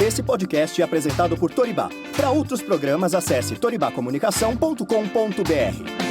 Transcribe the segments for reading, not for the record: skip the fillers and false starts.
Esse podcast é apresentado por Toribá. Para outros programas, acesse toribacomunicação.com.br.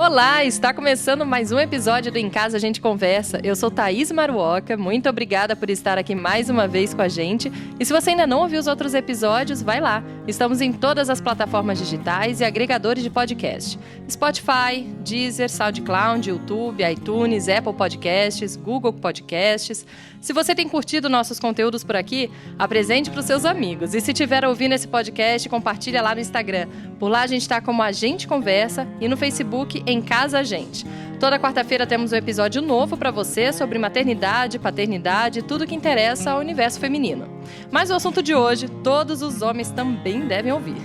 Olá, está começando mais um episódio do Em Casa a Gente Conversa. Eu sou Thaís Maruoka, muito obrigada por estar aqui mais uma vez com a gente. E se você ainda não ouviu os outros episódios, vai lá. Estamos em todas as plataformas digitais e agregadores de podcast. Spotify, Deezer, SoundCloud, YouTube, iTunes, Apple Podcasts, Google Podcasts. Se você tem curtido nossos conteúdos por aqui, apresente para os seus amigos. E se estiver ouvindo esse podcast, compartilha lá no Instagram. Por lá a gente está como A Gente Conversa e no Facebook Em Casa a Gente. Toda quarta-feira temos um episódio novo para você sobre maternidade, paternidade e tudo que interessa ao universo feminino. Mas o assunto de hoje, todos os homens também devem ouvir.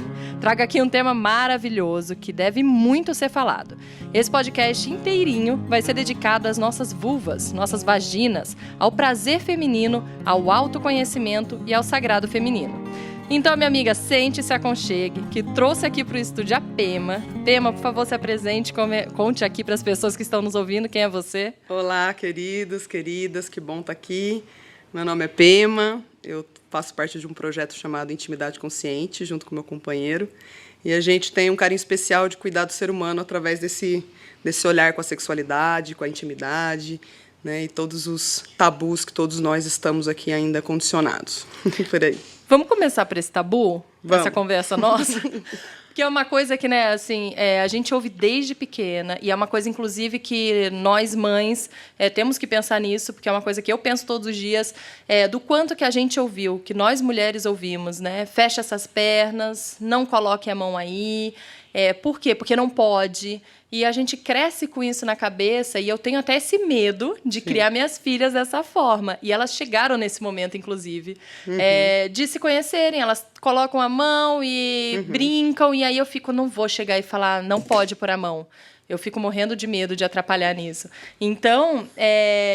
Trago aqui um tema maravilhoso que deve muito ser falado. Esse podcast inteirinho vai ser dedicado às nossas vulvas, nossas vaginas, ao prazer feminino, ao autoconhecimento e ao sagrado feminino. Então, minha amiga, sente e se aconchegue, que trouxe aqui para o estúdio a Pema. Pema, por favor, se apresente, conte aqui para as pessoas que estão nos ouvindo quem é você. Olá, queridos, queridas, que bom estar aqui. Meu nome é Pema, eu faço parte de um projeto chamado Intimidade Consciente, junto com meu companheiro. E a gente tem um carinho especial de cuidar do ser humano através desse olhar com a sexualidade, com a intimidade, né, e todos os tabus que todos nós estamos aqui ainda condicionados. Por aí. Vamos começar por esse tabu? Vamos. Essa conversa nossa? Que é uma coisa que, né, assim, a gente ouve desde pequena, e é uma coisa, inclusive, que nós, mães, temos que pensar nisso, porque é uma coisa que eu penso todos os dias, do quanto que a gente ouviu, que nós, mulheres, ouvimos, né? Fecha essas pernas, não coloque a mão aí. Por quê? Porque não pode. E a gente cresce com isso na cabeça, e eu tenho até esse medo de criar minhas filhas dessa forma. E elas chegaram nesse momento, inclusive, de se conhecerem. Elas colocam a mão e brincam, e aí eu fico, não vou chegar e falar, não pode pôr a mão. Eu fico morrendo de medo de atrapalhar nisso. Então,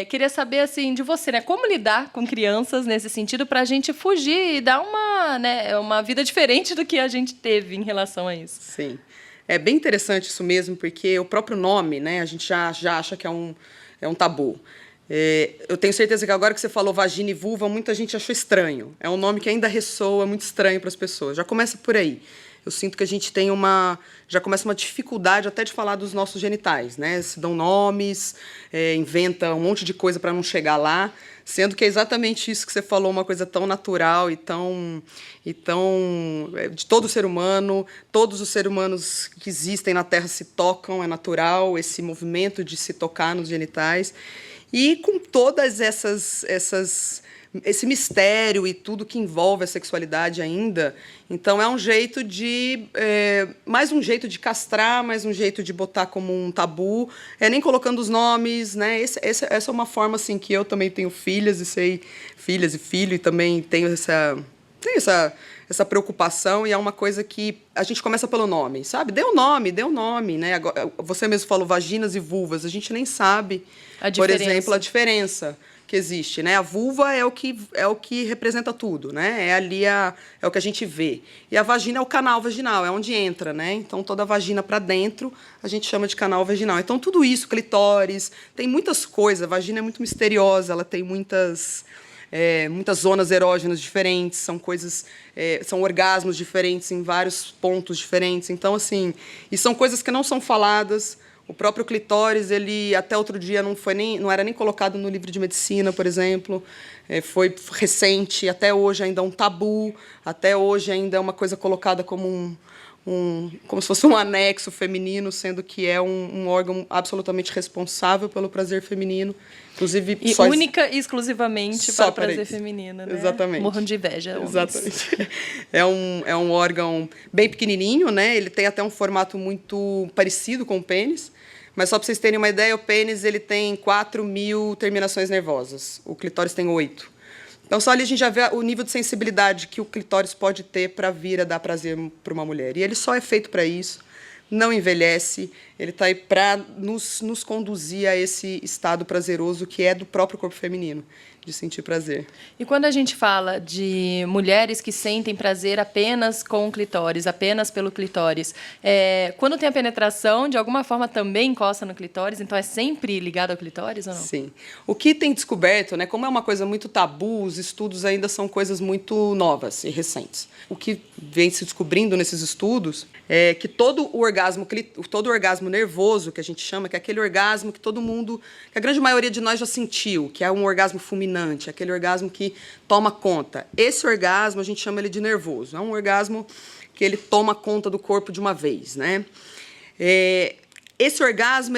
queria saber assim, de você, né? Como lidar com crianças nesse sentido para a gente fugir e dar uma vida diferente do que a gente teve em relação a isso. Sim. É bem interessante isso mesmo, porque o próprio nome, né, a gente já acha que é um tabu. Eu tenho certeza que agora que você falou vagina e vulva, muita gente achou estranho. É um nome que ainda ressoa muito estranho para as pessoas. Já começa por aí. Eu sinto que a gente tem já começa uma dificuldade até de falar dos nossos genitais, né? Se dão nomes, inventa um monte de coisa para não chegar lá, sendo que é exatamente isso que você falou, uma coisa tão natural e tão de todo ser humano. Todos os seres humanos que existem na Terra se tocam, é natural esse movimento de se tocar nos genitais. E com todas esse mistério e tudo que envolve a sexualidade ainda, então é um jeito mais um jeito de castrar, mais um jeito de botar como um tabu, nem colocando os nomes, né? Essa é uma forma assim que eu também tenho filhas e filho, e também tenho essa preocupação, e é uma coisa que a gente começa pelo nome, sabe? Dê um nome, né? Agora, você mesmo falou vaginas e vulvas, a gente nem sabe, por exemplo, a diferença que existe, né? A vulva é o que representa tudo, né? É o que a gente vê. E a vagina é o canal vaginal, é onde entra, né? Então toda a vagina para dentro a gente chama de canal vaginal. Então tudo isso, clitóris, tem muitas coisas. A vagina é muito misteriosa, ela tem muitas zonas erógenas diferentes, são orgasmos diferentes em vários pontos diferentes. Então, assim, e são coisas que não são faladas. O próprio clitóris, ele até outro dia não era nem colocado no livro de medicina, por exemplo. Foi recente, até hoje ainda é um tabu, até hoje ainda é uma coisa colocada como como se fosse um anexo feminino, sendo que é um órgão absolutamente responsável pelo prazer feminino. Inclusive, única e exclusivamente para o prazer feminino, né? Exatamente. Morram de inveja. Exatamente. É um órgão bem pequenininho, né? Ele tem até um formato muito parecido com o pênis. Mas só para vocês terem uma ideia, o pênis ele tem 4.000 terminações nervosas. O clitóris tem 8. Então, só ali a gente já vê o nível de sensibilidade que o clitóris pode ter para vir a dar prazer para uma mulher. E ele só é feito para isso. não envelhece, ele está aí para nos conduzir a esse estado prazeroso que é do próprio corpo feminino, de sentir prazer. E quando a gente fala de mulheres que sentem prazer apenas com o clitóris, apenas pelo clitóris, quando tem a penetração, de alguma forma também encosta no clitóris, então é sempre ligado ao clitóris ou não? Sim. O que tem descoberto, né, como é uma coisa muito tabu, os estudos ainda são coisas muito novas e recentes. O que vem se descobrindo nesses estudos é que todo o orgasmo nervoso, que a gente chama, que é aquele orgasmo que todo mundo, que a grande maioria de nós já sentiu, que é um orgasmo fulminante, aquele orgasmo que toma conta. Esse orgasmo a gente chama ele de nervoso. É um orgasmo que ele toma conta do corpo de uma vez, né? Esse orgasmo,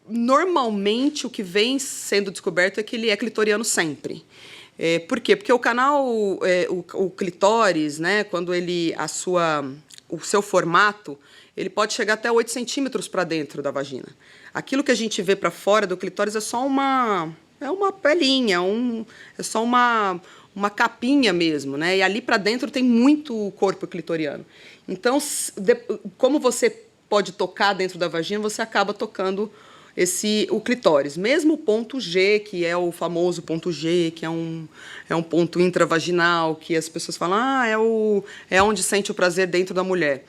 normalmente o que vem sendo descoberto é que ele é clitoriano sempre. Por quê? Porque o canal, o clitóris, né, quando o seu formato, ele pode chegar até 8 centímetros para dentro da vagina. Aquilo que a gente vê para fora do clitóris é só uma pelinha, é só uma capinha mesmo, né? E ali para dentro tem muito corpo clitoriano. Então, como você pode tocar dentro da vagina, você acaba tocando o clitóris. Mesmo o ponto G, que é o famoso ponto G, que é um ponto intravaginal, que as pessoas falam, é onde sente o prazer dentro da mulher.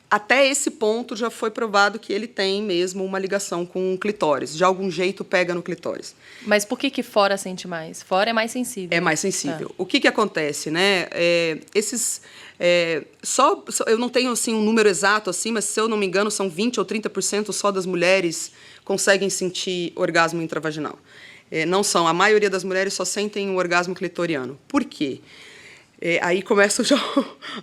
Até esse ponto já foi provado que ele tem mesmo uma ligação com o clitóris. De algum jeito pega no clitóris. Mas por que fora sente mais? Fora é mais sensível. É mais sensível. Tá. O que acontece, né? Eu não tenho assim, um número exato, assim, mas se eu não me engano, são 20% ou 30% só das mulheres conseguem sentir orgasmo intravaginal. Não são. A maioria das mulheres só sentem o orgasmo clitoriano. Por quê? Aí começam já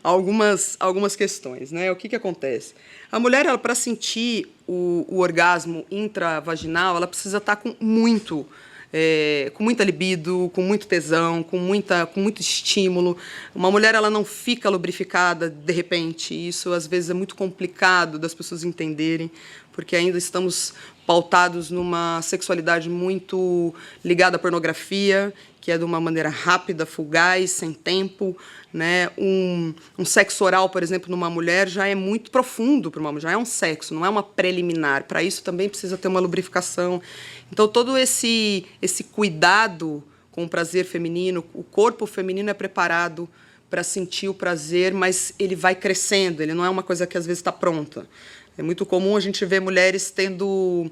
algumas questões, né? O que acontece? A mulher, para sentir o orgasmo intravaginal, ela precisa estar com muita libido, com muito tesão, com muito estímulo. Uma mulher, ela não fica lubrificada de repente. Isso, às vezes, é muito complicado das pessoas entenderem, porque ainda estamos pautados numa sexualidade muito ligada à pornografia, que é de uma maneira rápida, fugaz, sem tempo, né? Um sexo oral, por exemplo, numa mulher já é muito profundo para uma mulher, já é um sexo, não é uma preliminar. Para isso também precisa ter uma lubrificação. Então, todo esse cuidado com o prazer feminino, o corpo feminino é preparado para sentir o prazer, mas ele vai crescendo, ele não é uma coisa que às vezes está pronta. É muito comum a gente ver mulheres tendo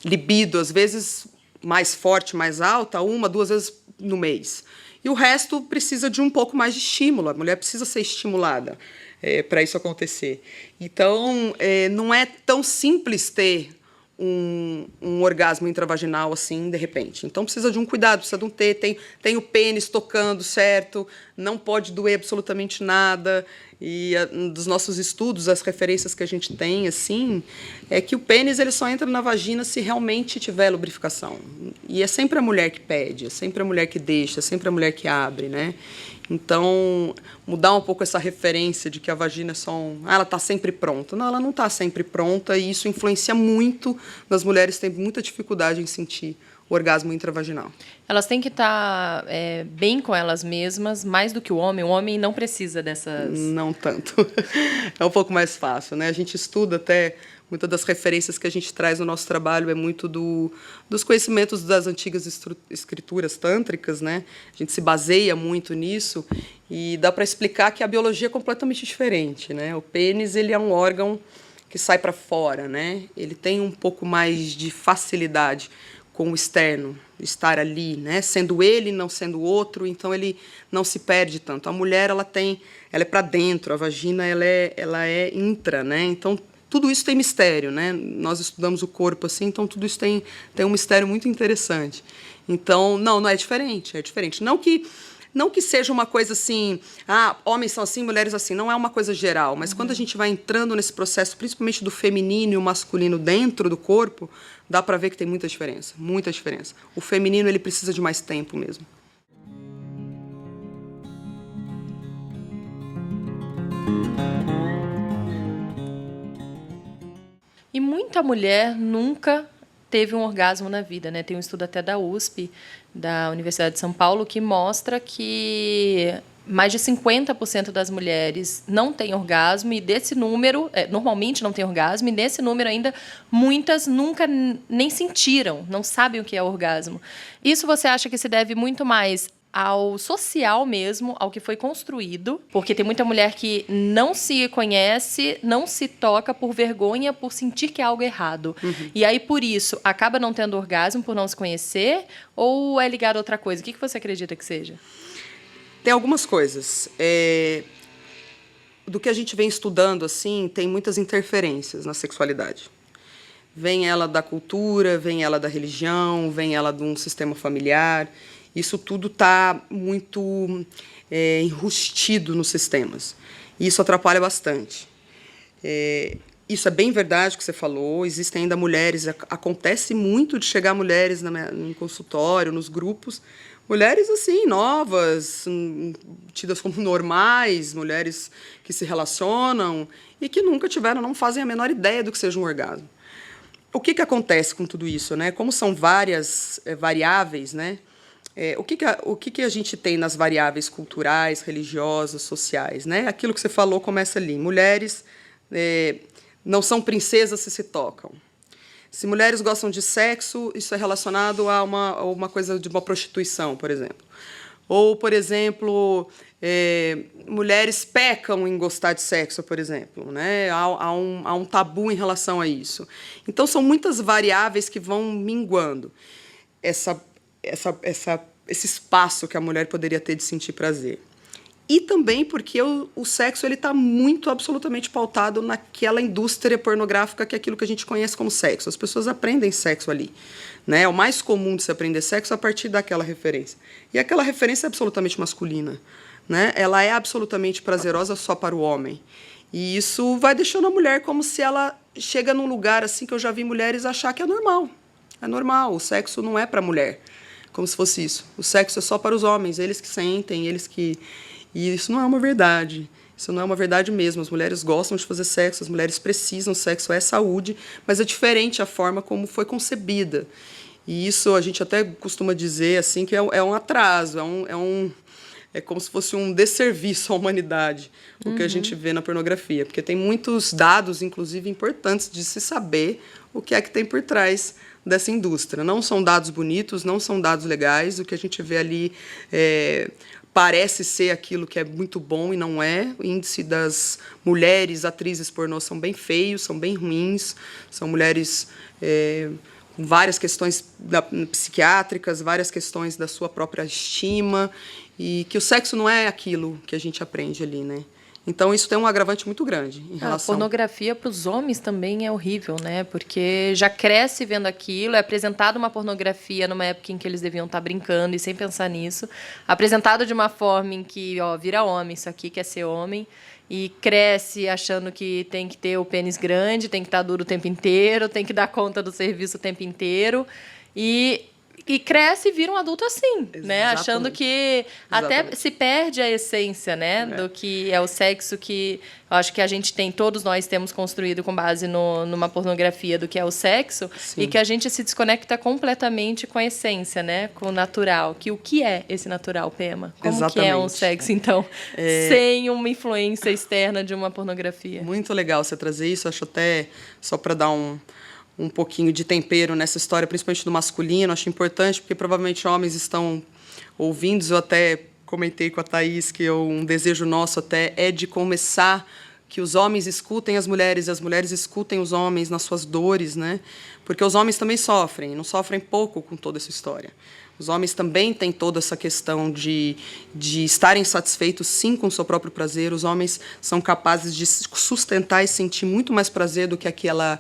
libido, às vezes mais forte, mais alta, 1, 2 vezes no mês. E o resto precisa de um pouco mais de estímulo. A mulher precisa ser estimulada para isso acontecer. Então, não é tão simples ter um orgasmo intravaginal assim, de repente. Então, precisa de um cuidado, precisa de um tem o pênis tocando certo, não pode doer absolutamente nada. E dos nossos estudos, as referências que a gente tem, assim, é que o pênis ele só entra na vagina se realmente tiver lubrificação. E é sempre a mulher que pede, é sempre a mulher que deixa, é sempre a mulher que abre, né? Então, mudar um pouco essa referência de que a vagina é só ela está sempre pronta. Não, ela não está sempre pronta e isso influencia muito nas mulheres que têm muita dificuldade em sentir o orgasmo intravaginal. Elas têm que estar bem com elas mesmas, mais do que o homem. O homem não precisa dessas... Não tanto. É um pouco mais fácil, né? A gente estuda até... Muitas das referências que a gente traz no nosso trabalho é muito dos conhecimentos das antigas escrituras tântricas, né? A gente se baseia muito nisso e dá para explicar que a biologia é completamente diferente, né? O pênis ele é um órgão que sai para fora, né? Ele tem um pouco mais de facilidade com o externo, estar ali, né? Sendo ele, não sendo o outro, então ele não se perde tanto. A mulher ela é para dentro, a vagina ela é intra, né? Então tudo isso tem mistério, né? Nós estudamos o corpo assim, então tudo isso tem um mistério muito interessante. Então, não é diferente, é diferente. Não que seja uma coisa assim, homens são assim, mulheres assim, não é uma coisa geral, mas quando a gente vai entrando nesse processo, principalmente do feminino e o masculino dentro do corpo, dá para ver que tem muita diferença, muita diferença. O feminino ele precisa de mais tempo mesmo. E muita mulher nunca teve um orgasmo na vida, né? Tem um estudo até da USP, da Universidade de São Paulo, que mostra que mais de 50% das mulheres não têm orgasmo, e desse número, normalmente não tem orgasmo, e desse número ainda, muitas nunca nem sentiram, não sabem o que é orgasmo. Isso você acha que se deve muito mais ao social mesmo, ao que foi construído, porque tem muita mulher que não se conhece, não se toca por vergonha, por sentir que é algo errado. E aí, por isso, acaba não tendo orgasmo por não se conhecer, ou é ligado a outra coisa? O que você acredita que seja? Tem algumas coisas. Do que a gente vem estudando, assim, tem muitas interferências na sexualidade. Vem ela da cultura, vem ela da religião, vem ela de um sistema familiar. Isso tudo está muito enrustido nos sistemas. E isso atrapalha bastante. Isso é bem verdade que você falou. Existem ainda mulheres, acontece muito de chegar mulheres no consultório, nos grupos, mulheres assim, novas, tidas como normais, mulheres que se relacionam e que nunca tiveram, não fazem a menor ideia do que seja um orgasmo. O que acontece com tudo isso, né? Como são várias variáveis, né? O que a gente tem nas variáveis culturais, religiosas, sociais, né? Aquilo que você falou começa ali. Mulheres não são princesas se tocam. Se mulheres gostam de sexo, isso é relacionado a uma coisa de uma prostituição, por exemplo. Ou, por exemplo, mulheres pecam em gostar de sexo, por exemplo, né? Há um tabu em relação a isso. Então, são muitas variáveis que vão minguando esse espaço que a mulher poderia ter de sentir prazer. E também porque o sexo está muito, absolutamente pautado naquela indústria pornográfica que é aquilo que a gente conhece como sexo. As pessoas aprendem sexo ali. Né? É o mais comum de se aprender sexo a partir daquela referência. E aquela referência é absolutamente masculina. Né? Ela é absolutamente prazerosa só para o homem. E isso vai deixando a mulher como se ela chega num lugar assim que eu já vi mulheres achar que é normal. É normal, o sexo não é para a mulher. Como se fosse isso. O sexo é só para os homens, eles que sentem, eles que... E isso não é uma verdade. Isso não é uma verdade mesmo. As mulheres gostam de fazer sexo, as mulheres precisam, sexo é saúde, mas é diferente a forma como foi concebida. E isso a gente até costuma dizer assim que é um atraso, é como se fosse um desserviço à humanidade, o que a gente vê na pornografia. Porque tem muitos dados, inclusive, importantes de se saber o que é que tem por trás dessa indústria. Não são dados bonitos, não são dados legais. O que a gente vê ali parece ser aquilo que é muito bom e não é. O índice das mulheres atrizes pornô são bem feios, são bem ruins. São mulheres com várias questões psiquiátricas, várias questões da sua própria estima, e que o sexo não é aquilo que a gente aprende ali, né? Então, isso tem um agravante muito grande em relação... A pornografia para os homens também é horrível, né? Porque já cresce vendo aquilo, é apresentado uma pornografia numa época em que eles deviam estar brincando e sem pensar nisso, apresentado de uma forma em que, vira homem, isso aqui quer ser homem, e cresce achando que tem que ter o pênis grande, tem que estar duro o tempo inteiro, tem que dar conta do serviço o tempo inteiro, e cresce e vira um adulto assim, né? Achando que até se perde a essência, né? Do que é o sexo que eu acho que a gente tem, todos nós temos construído com base numa pornografia do que é o sexo. Sim. E que a gente se desconecta completamente com a essência, né? Com o natural. O que é esse natural, Pema? Como Exatamente. Que é um sexo, então, sem uma influência externa de uma pornografia? Muito legal você trazer isso, acho até, só para dar um pouquinho de tempero nessa história, principalmente do masculino, acho importante, porque provavelmente homens estão ouvindo. Eu até comentei com a Thaís que um desejo nosso até é de começar que os homens escutem as mulheres e as mulheres escutem os homens nas suas dores, né? Porque os homens também sofrem, não sofrem pouco com toda essa história. Os homens também têm toda essa questão de estarem satisfeitos, sim, com o seu próprio prazer. Os homens são capazes de sustentar e sentir muito mais prazer do que aquela...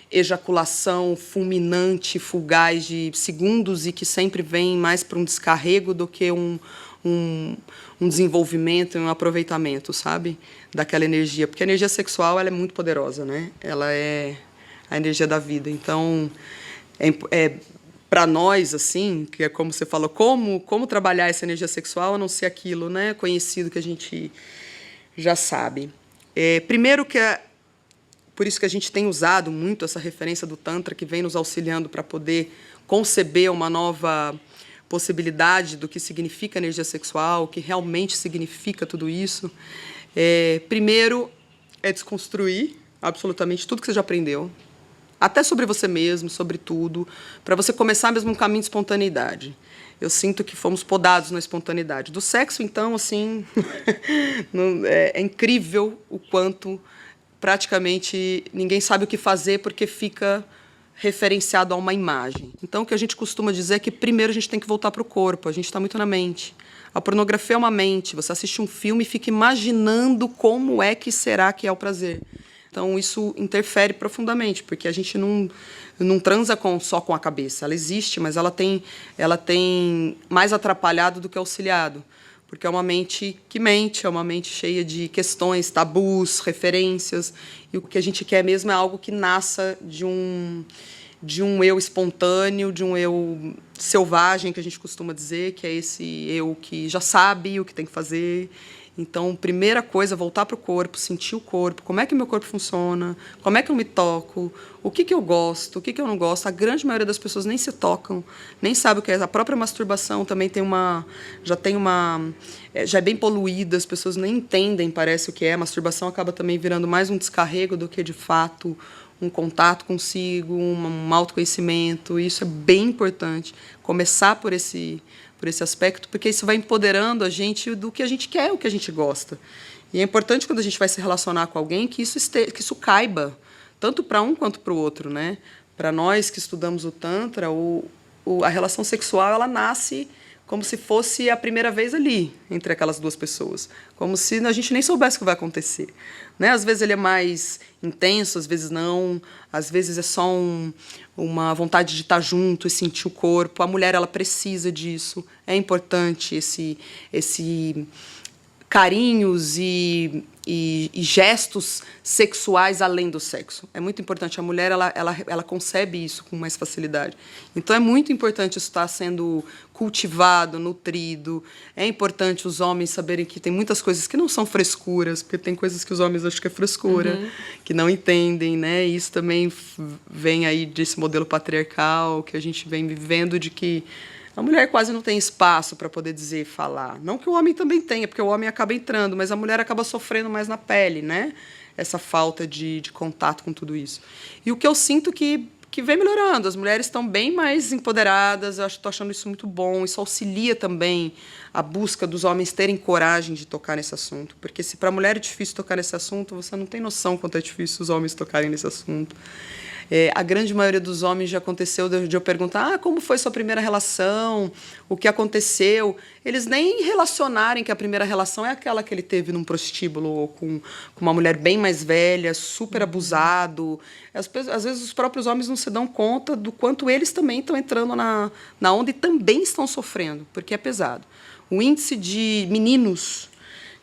ejaculação fulminante, fugaz de segundos e que sempre vem mais para um descarrego do que um desenvolvimento e um aproveitamento, sabe? Daquela energia. Porque a energia sexual ela é muito poderosa, né? Ela é a energia da vida. Então, para nós, assim, que é como você falou, como trabalhar essa energia sexual a não ser aquilo, né, conhecido que a gente já sabe. Primeiro que por isso que a gente tem usado muito essa referência do Tantra, que vem nos auxiliando para poder conceber uma nova possibilidade do que significa energia sexual, o que realmente significa tudo isso. Primeiro, é desconstruir absolutamente tudo que você já aprendeu, até sobre você mesmo, sobre tudo, para você começar mesmo um caminho de espontaneidade. Eu sinto que fomos podados na espontaneidade. Do sexo, então, assim, é incrível o quanto praticamente ninguém sabe o que fazer porque fica referenciado a uma imagem. Então, o que a gente costuma dizer é que primeiro a gente tem que voltar para o corpo, a gente está muito na mente. A pornografia é uma mente, você assiste um filme e fica imaginando como é que será que é o prazer. Então, isso interfere profundamente, porque a gente não transa só com a cabeça. Ela existe, mas ela tem mais atrapalhado do que auxiliado. Porque é uma mente que mente, é uma mente cheia de questões, tabus, referências. E o que a gente quer mesmo é algo que nasça de um eu espontâneo, de um eu selvagem, que a gente costuma dizer, que é esse eu que já sabe o que tem que fazer. Então, primeira coisa, voltar para o corpo, sentir o corpo, como é que o meu corpo funciona, como é que eu me toco, o que eu gosto, o que eu não gosto. A grande maioria das pessoas nem se tocam, nem sabe o que é. A própria masturbação também já é bem poluída, as pessoas nem entendem, parece, o que é. A masturbação acaba também virando mais um descarrego do que, de fato, um contato consigo, um autoconhecimento. Isso é bem importante, começar por esse aspecto, porque isso vai empoderando a gente do que a gente quer, o que a gente gosta. E é importante, quando a gente vai se relacionar com alguém, que isso caiba, tanto para um quanto para o outro, né? Para nós que estudamos o Tantra, a relação sexual ela nasce como se fosse a primeira vez ali, entre aquelas duas pessoas. Como se a gente nem soubesse o que vai acontecer. Né? Às vezes ele é mais intenso, às vezes não. Às vezes é só uma vontade de estar junto e sentir o corpo. A mulher ela precisa disso. É importante esse carinhos e gestos sexuais além do sexo. É muito importante. A mulher ela concebe isso com mais facilidade. Então, é muito importante isso estar sendo cultivado, nutrido. É importante os homens saberem que tem muitas coisas que não são frescuras, porque tem coisas que os homens acham que é frescura, que não entendem, né? E isso também vem aí desse modelo patriarcal que a gente vem vivendo, de que a mulher quase não tem espaço para poder dizer e falar. Não que o homem também tenha, porque o homem acaba entrando, mas a mulher acaba sofrendo mais na pele, né? Essa falta de contato com tudo isso. E o que eu sinto que vem melhorando. As mulheres estão bem mais empoderadas, eu estou achando isso muito bom. Isso auxilia também a busca dos homens terem coragem de tocar nesse assunto. Porque se para a mulher é difícil tocar nesse assunto, você não tem noção quanto é difícil os homens tocarem nesse assunto. A grande maioria dos homens já aconteceu de eu perguntar como foi sua primeira relação, o que aconteceu. Eles nem relacionarem que a primeira relação é aquela que ele teve num prostíbulo ou com uma mulher bem mais velha, super abusado. Às vezes os próprios homens não se dão conta do quanto eles também estão entrando na onda e também estão sofrendo, porque é pesado. O índice de meninos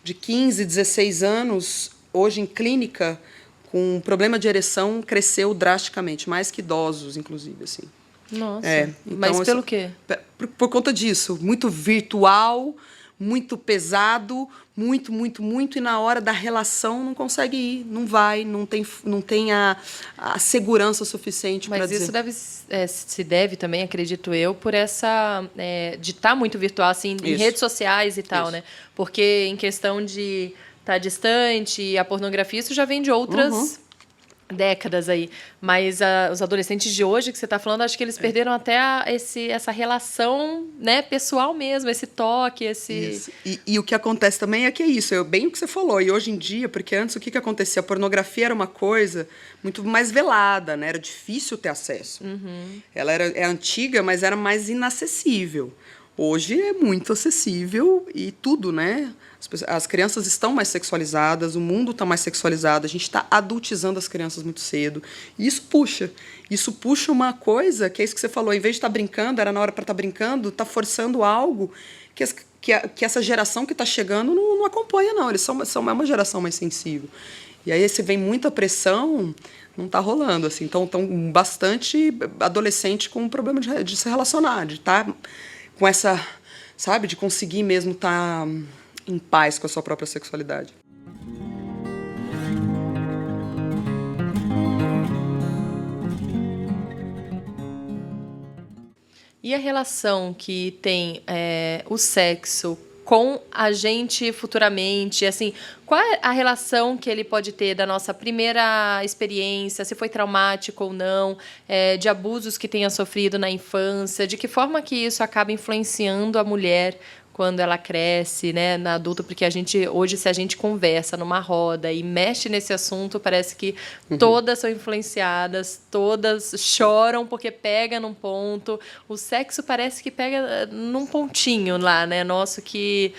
de 15, 16 anos, hoje em clínica, com problema de ereção, cresceu drasticamente, mais que idosos, inclusive, assim. Nossa, então, mas pelo quê? Por conta disso, muito virtual, muito pesado, muito, e na hora da relação não consegue ir, não vai, não tem a segurança suficiente para dizer. Mas isso se deve também, acredito eu, por essa de estar muito virtual, assim, em redes sociais e tal, né? Porque em questão de tá distante, e a pornografia, isso já vem de outras décadas aí. Mas os adolescentes de hoje, que você está falando, acho que eles perderam até essa relação, né, pessoal mesmo, esse toque, esse... Isso. E o que acontece também é que é isso, bem o que você falou. E hoje em dia, porque antes o que acontecia? A pornografia era uma coisa muito mais velada, né? Era difícil ter acesso. Ela é antiga, mas era mais inacessível. Hoje é muito acessível e tudo, né? As crianças estão mais sexualizadas, o mundo está mais sexualizado, a gente está adultizando as crianças muito cedo. E isso puxa uma coisa, que é isso que você falou, em vez de estar brincando, era na hora para estar brincando, está forçando algo que essa geração que está chegando não acompanha, não. Eles são uma geração mais sensível. E aí, se vem muita pressão, não está rolando. Assim. Então, bastante adolescente com problema de se relacionar, de estar com essa, sabe, de conseguir mesmo estar em paz com a sua própria sexualidade. E a relação que tem o sexo com a gente futuramente, assim, qual é a relação que ele pode ter da nossa primeira experiência, se foi traumático ou não, de abusos que tenha sofrido na infância, de que forma que isso acaba influenciando a mulher quando ela cresce, né, na adulta, porque hoje, se a gente conversa numa roda e mexe nesse assunto, parece que todas são influenciadas, todas choram porque pega num ponto. O sexo parece que pega num pontinho lá, né, nosso, que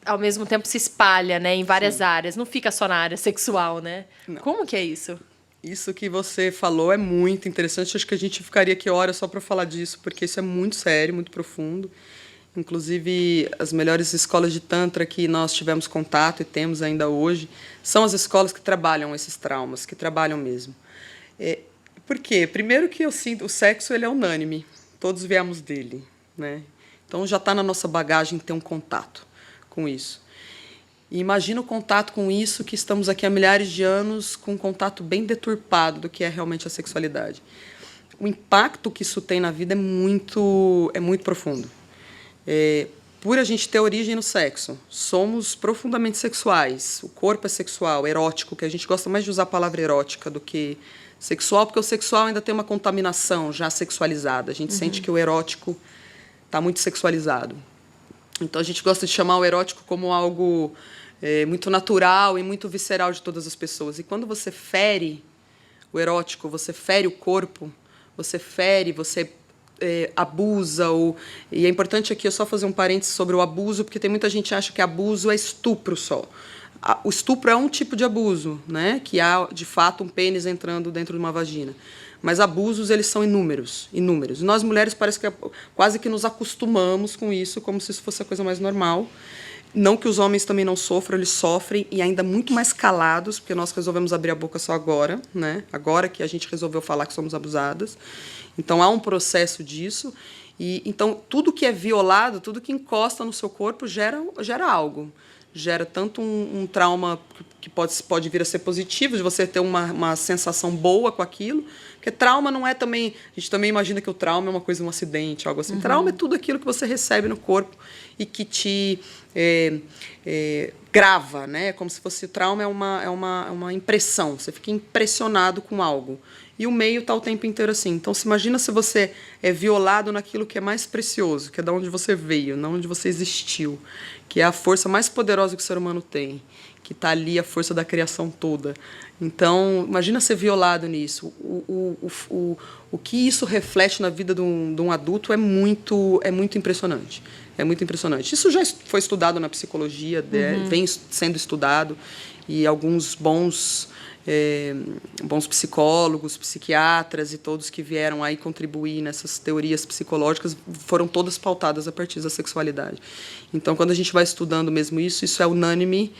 ao mesmo tempo se espalha, né, em várias áreas. Não fica só na área sexual, né? Não. Como que é isso? Isso que você falou é muito interessante. Acho que a gente ficaria aqui horas só para falar disso, porque isso é muito sério, muito profundo. Inclusive, as melhores escolas de Tantra que nós tivemos contato e temos ainda hoje são as escolas que trabalham esses traumas, que trabalham mesmo. Por quê? Primeiro que eu sinto, o sexo ele é unânime, todos viemos dele, né? Então já está na nossa bagagem ter um contato com isso. E imagina o contato com isso que estamos aqui há milhares de anos com um contato bem deturpado do que é realmente a sexualidade. O impacto que isso tem na vida é muito profundo. Por a gente ter origem no sexo, somos profundamente sexuais, o corpo é sexual, erótico, que a gente gosta mais de usar a palavra erótica do que sexual, porque o sexual ainda tem uma contaminação já sexualizada, a gente sente que o erótico está muito sexualizado. Então a gente gosta de chamar o erótico como algo muito natural e muito visceral de todas as pessoas. E quando você fere o erótico, você fere o corpo, você abusa. E é importante aqui eu só fazer um parênteses sobre o abuso, porque tem muita gente que acha que abuso é estupro só. O estupro é um tipo de abuso, né? Que há, de fato, um pênis entrando dentro de uma vagina. Mas abusos, eles são inúmeros, inúmeros. E nós, mulheres, parece que quase que nos acostumamos com isso, como se isso fosse a coisa mais normal. Não que os homens também não sofram, eles sofrem, e ainda muito mais calados, porque nós resolvemos abrir a boca só agora, né? Agora que a gente resolveu falar que somos abusadas. Então, há um processo disso. E então, tudo que é violado, tudo que encosta no seu corpo gera algo. Gera tanto um trauma que pode vir a ser positivo, de você ter uma sensação boa com aquilo, porque trauma não é também... A gente também imagina que o trauma é uma coisa, um acidente, algo assim. Trauma é tudo aquilo que você recebe no corpo e que te grava, né? Como se fosse... O trauma é uma impressão, você fica impressionado com algo. E o meio está o tempo inteiro assim. Então, se imagina se você é violado naquilo que é mais precioso, que é de onde você veio, não onde você existiu, que é a força mais poderosa que o ser humano tem, que está ali a força da criação toda. Então, imagina ser violado nisso. O que isso reflete na vida de um adulto é muito impressionante. É muito impressionante. Isso já foi estudado na psicologia, vem sendo estudado, e alguns bons psicólogos, psiquiatras e todos que vieram aí contribuir nessas teorias psicológicas foram todas pautadas a partir da sexualidade. Então, quando a gente vai estudando mesmo isso é unânime.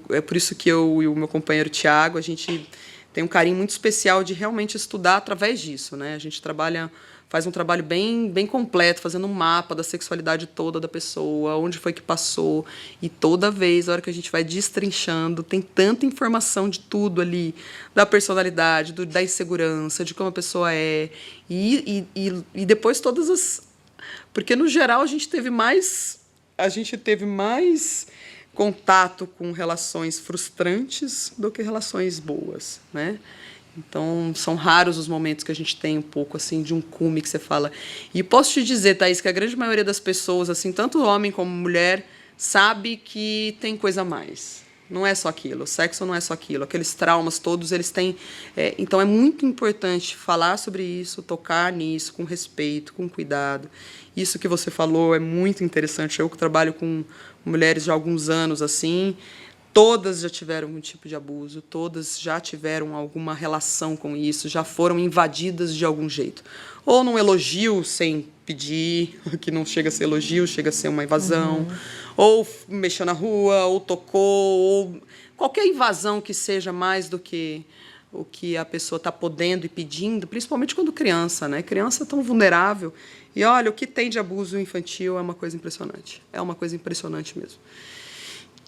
É por isso que eu e o meu companheiro Tiago, a gente tem um carinho muito especial de realmente estudar através disso, né? A gente faz um trabalho bem completo, fazendo um mapa da sexualidade toda da pessoa, onde foi que passou, e toda vez, a hora que a gente vai destrinchando, tem tanta informação de tudo ali, da personalidade, da insegurança, de como a pessoa é, e depois todas as... Porque, no geral, a gente teve mais contato com relações frustrantes do que relações boas, né? Então, são raros os momentos que a gente tem um pouco assim de um cume que você fala. E posso te dizer, Thaís, que a grande maioria das pessoas, assim, tanto homem como mulher, sabe que tem coisa a mais. Não é só aquilo, o sexo não é só aquilo. Aqueles traumas todos, eles têm... então, é muito importante falar sobre isso, tocar nisso, com respeito, com cuidado. Isso que você falou é muito interessante. Eu que trabalho com mulheres de alguns anos, assim... Todas já tiveram algum tipo de abuso, todas já tiveram alguma relação com isso, já foram invadidas de algum jeito. Ou num elogio sem pedir, que não chega a ser elogio, chega a ser uma invasão, ou mexeu na rua, ou tocou, ou qualquer invasão que seja mais do que o que a pessoa está podendo e pedindo, principalmente quando criança, né? Criança é tão vulnerável. E olha, o que tem de abuso infantil é uma coisa impressionante. É uma coisa impressionante mesmo.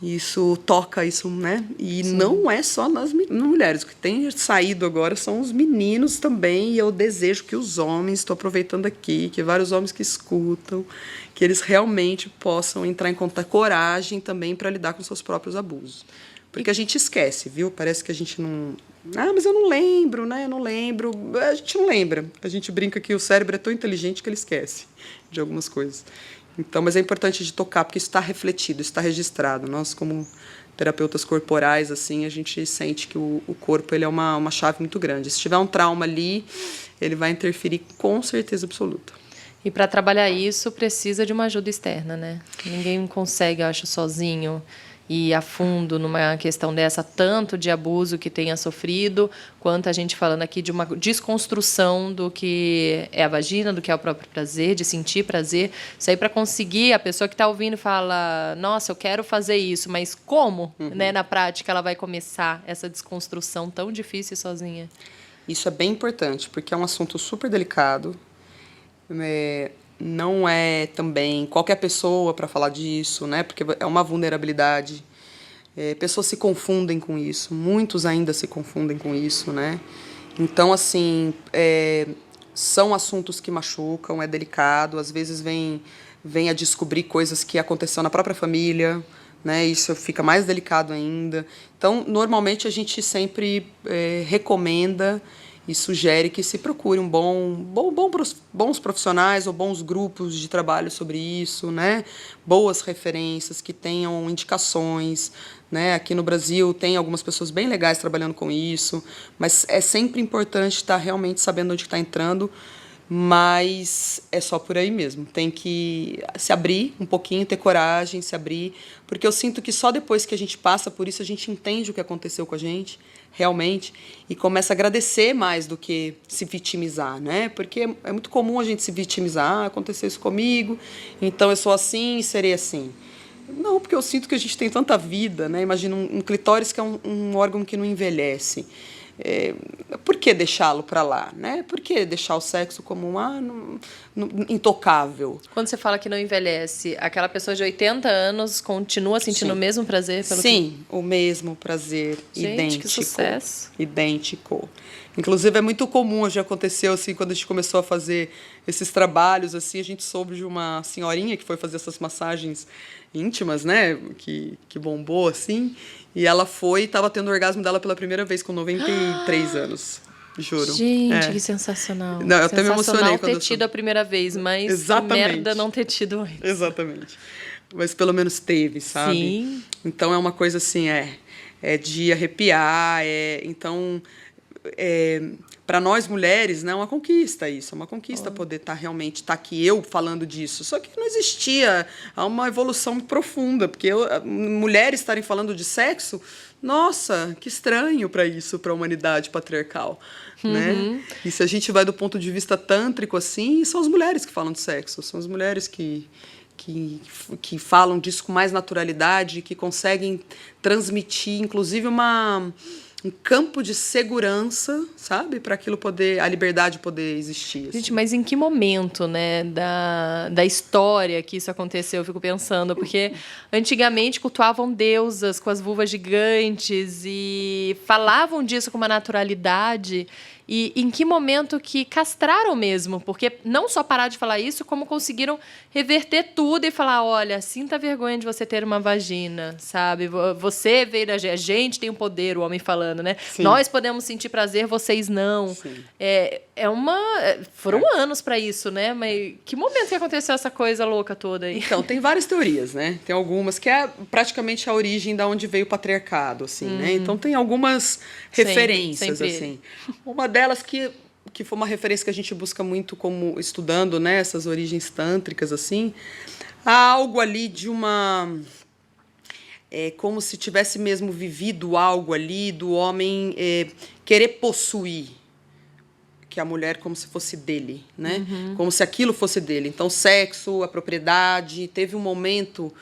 Isso toca, isso, né? E não é só nas mulheres. O que tem saído agora são os meninos também. E eu desejo que os homens, estou aproveitando aqui, que vários homens que escutam, que eles realmente possam entrar em contato, coragem também para lidar com seus próprios abusos. Porque a gente esquece, viu? Parece que a gente não... Ah, mas eu não lembro, né? Eu não lembro. A gente não lembra. A gente brinca que o cérebro é tão inteligente que ele esquece de algumas coisas. Então, mas é importante de tocar, porque isso está refletido, isso está registrado. Nós, como terapeutas corporais, assim, a gente sente que o corpo ele é uma chave muito grande. Se tiver um trauma ali, ele vai interferir com certeza absoluta. E para trabalhar isso, precisa de uma ajuda externa, né? Ninguém consegue, eu acho, sozinho ir a fundo numa questão dessa, tanto de abuso que tenha sofrido, quanto a gente falando aqui de uma desconstrução do que é a vagina, do que é o próprio prazer, de sentir prazer. Isso aí para conseguir, a pessoa que está ouvindo fala, nossa, eu quero fazer isso, mas como, né, na prática, ela vai começar essa desconstrução tão difícil sozinha? Isso é bem importante, porque é um assunto super delicado. Não é também qualquer pessoa para falar disso, né? Porque é uma vulnerabilidade. Pessoas se confundem com isso, muitos ainda se confundem com isso, né? Então, assim, são assuntos que machucam, é delicado, às vezes vem a descobrir coisas que aconteceu na própria família, né? Isso fica mais delicado ainda. Então, normalmente, a gente sempre recomenda e sugere que se procure bons profissionais ou bons grupos de trabalho sobre isso, né? Boas referências, que tenham indicações, né? Aqui no Brasil tem algumas pessoas bem legais trabalhando com isso, mas é sempre importante estar realmente sabendo onde está entrando, mas é só por aí mesmo. Tem que se abrir um pouquinho, ter coragem, se abrir, porque eu sinto que só depois que a gente passa por isso, a gente entende o que aconteceu com a gente, realmente, e começa a agradecer mais do que se vitimizar, né? Porque é muito comum a gente se vitimizar, aconteceu isso comigo, então eu sou assim e serei assim. Não, porque eu sinto que a gente tem tanta vida, né? Imagina um clitóris que é um órgão que não envelhece. Por que deixá-lo para lá, né? Por que deixar o sexo como intocável? Quando você fala que não envelhece, aquela pessoa de 80 anos continua sentindo o mesmo prazer? O mesmo prazer. Gente, idêntico. Que sucesso. Idêntico. Inclusive, é muito comum, já aconteceu assim, quando a gente começou a fazer esses trabalhos, assim, a gente soube de uma senhorinha que foi fazer essas massagens íntimas, né? Que bombou, assim. E ela foi e estava tendo o orgasmo dela pela primeira vez com 93 anos. Juro. Gente, que sensacional. Não, eu até me emocionei quando ter tido a primeira vez, mas Exatamente. Que merda não ter tido antes. Exatamente. Mas pelo menos teve, sabe? Sim. Então é uma coisa assim, é de arrepiar, então para nós mulheres, né, é uma conquista isso, é uma conquista poder realmente estar aqui eu falando disso. Só que não existia uma evolução muito profunda, porque mulheres estarem falando de sexo, nossa, que estranho para isso, para a humanidade patriarcal, né? E se a gente vai do ponto de vista tântrico assim, são as mulheres que falam de sexo, são as mulheres que falam disso com mais naturalidade, que conseguem transmitir, inclusive, um campo de segurança, sabe? Para aquilo poder, a liberdade poder existir. Gente, mas em que momento, né, da história que isso aconteceu? Eu fico pensando, porque antigamente cultuavam deusas com as vulvas gigantes e falavam disso com uma naturalidade. E em que momento que castraram mesmo? Porque não só parar de falar isso, como conseguiram reverter tudo e falar, olha, sinta vergonha de você ter uma vagina, sabe? Você veio da gente, a gente tem o poder, o homem falando, né? Sim. Nós podemos sentir prazer, vocês não. Sim. Foram anos para isso, né? Mas que momento que aconteceu essa coisa louca toda aí? Então, tem várias teorias, né? Tem algumas que é praticamente a origem da onde veio o patriarcado, assim, né? Então, tem algumas referências, sempre. assim. Uma delas que foi uma referência que a gente busca muito como estudando, né, essas origens tântricas, assim, há algo ali de uma... como se tivesse mesmo vivido algo ali do homem querer possuir que a mulher como se fosse dele, né? Como se aquilo fosse dele. Então, sexo, a propriedade, teve um momento,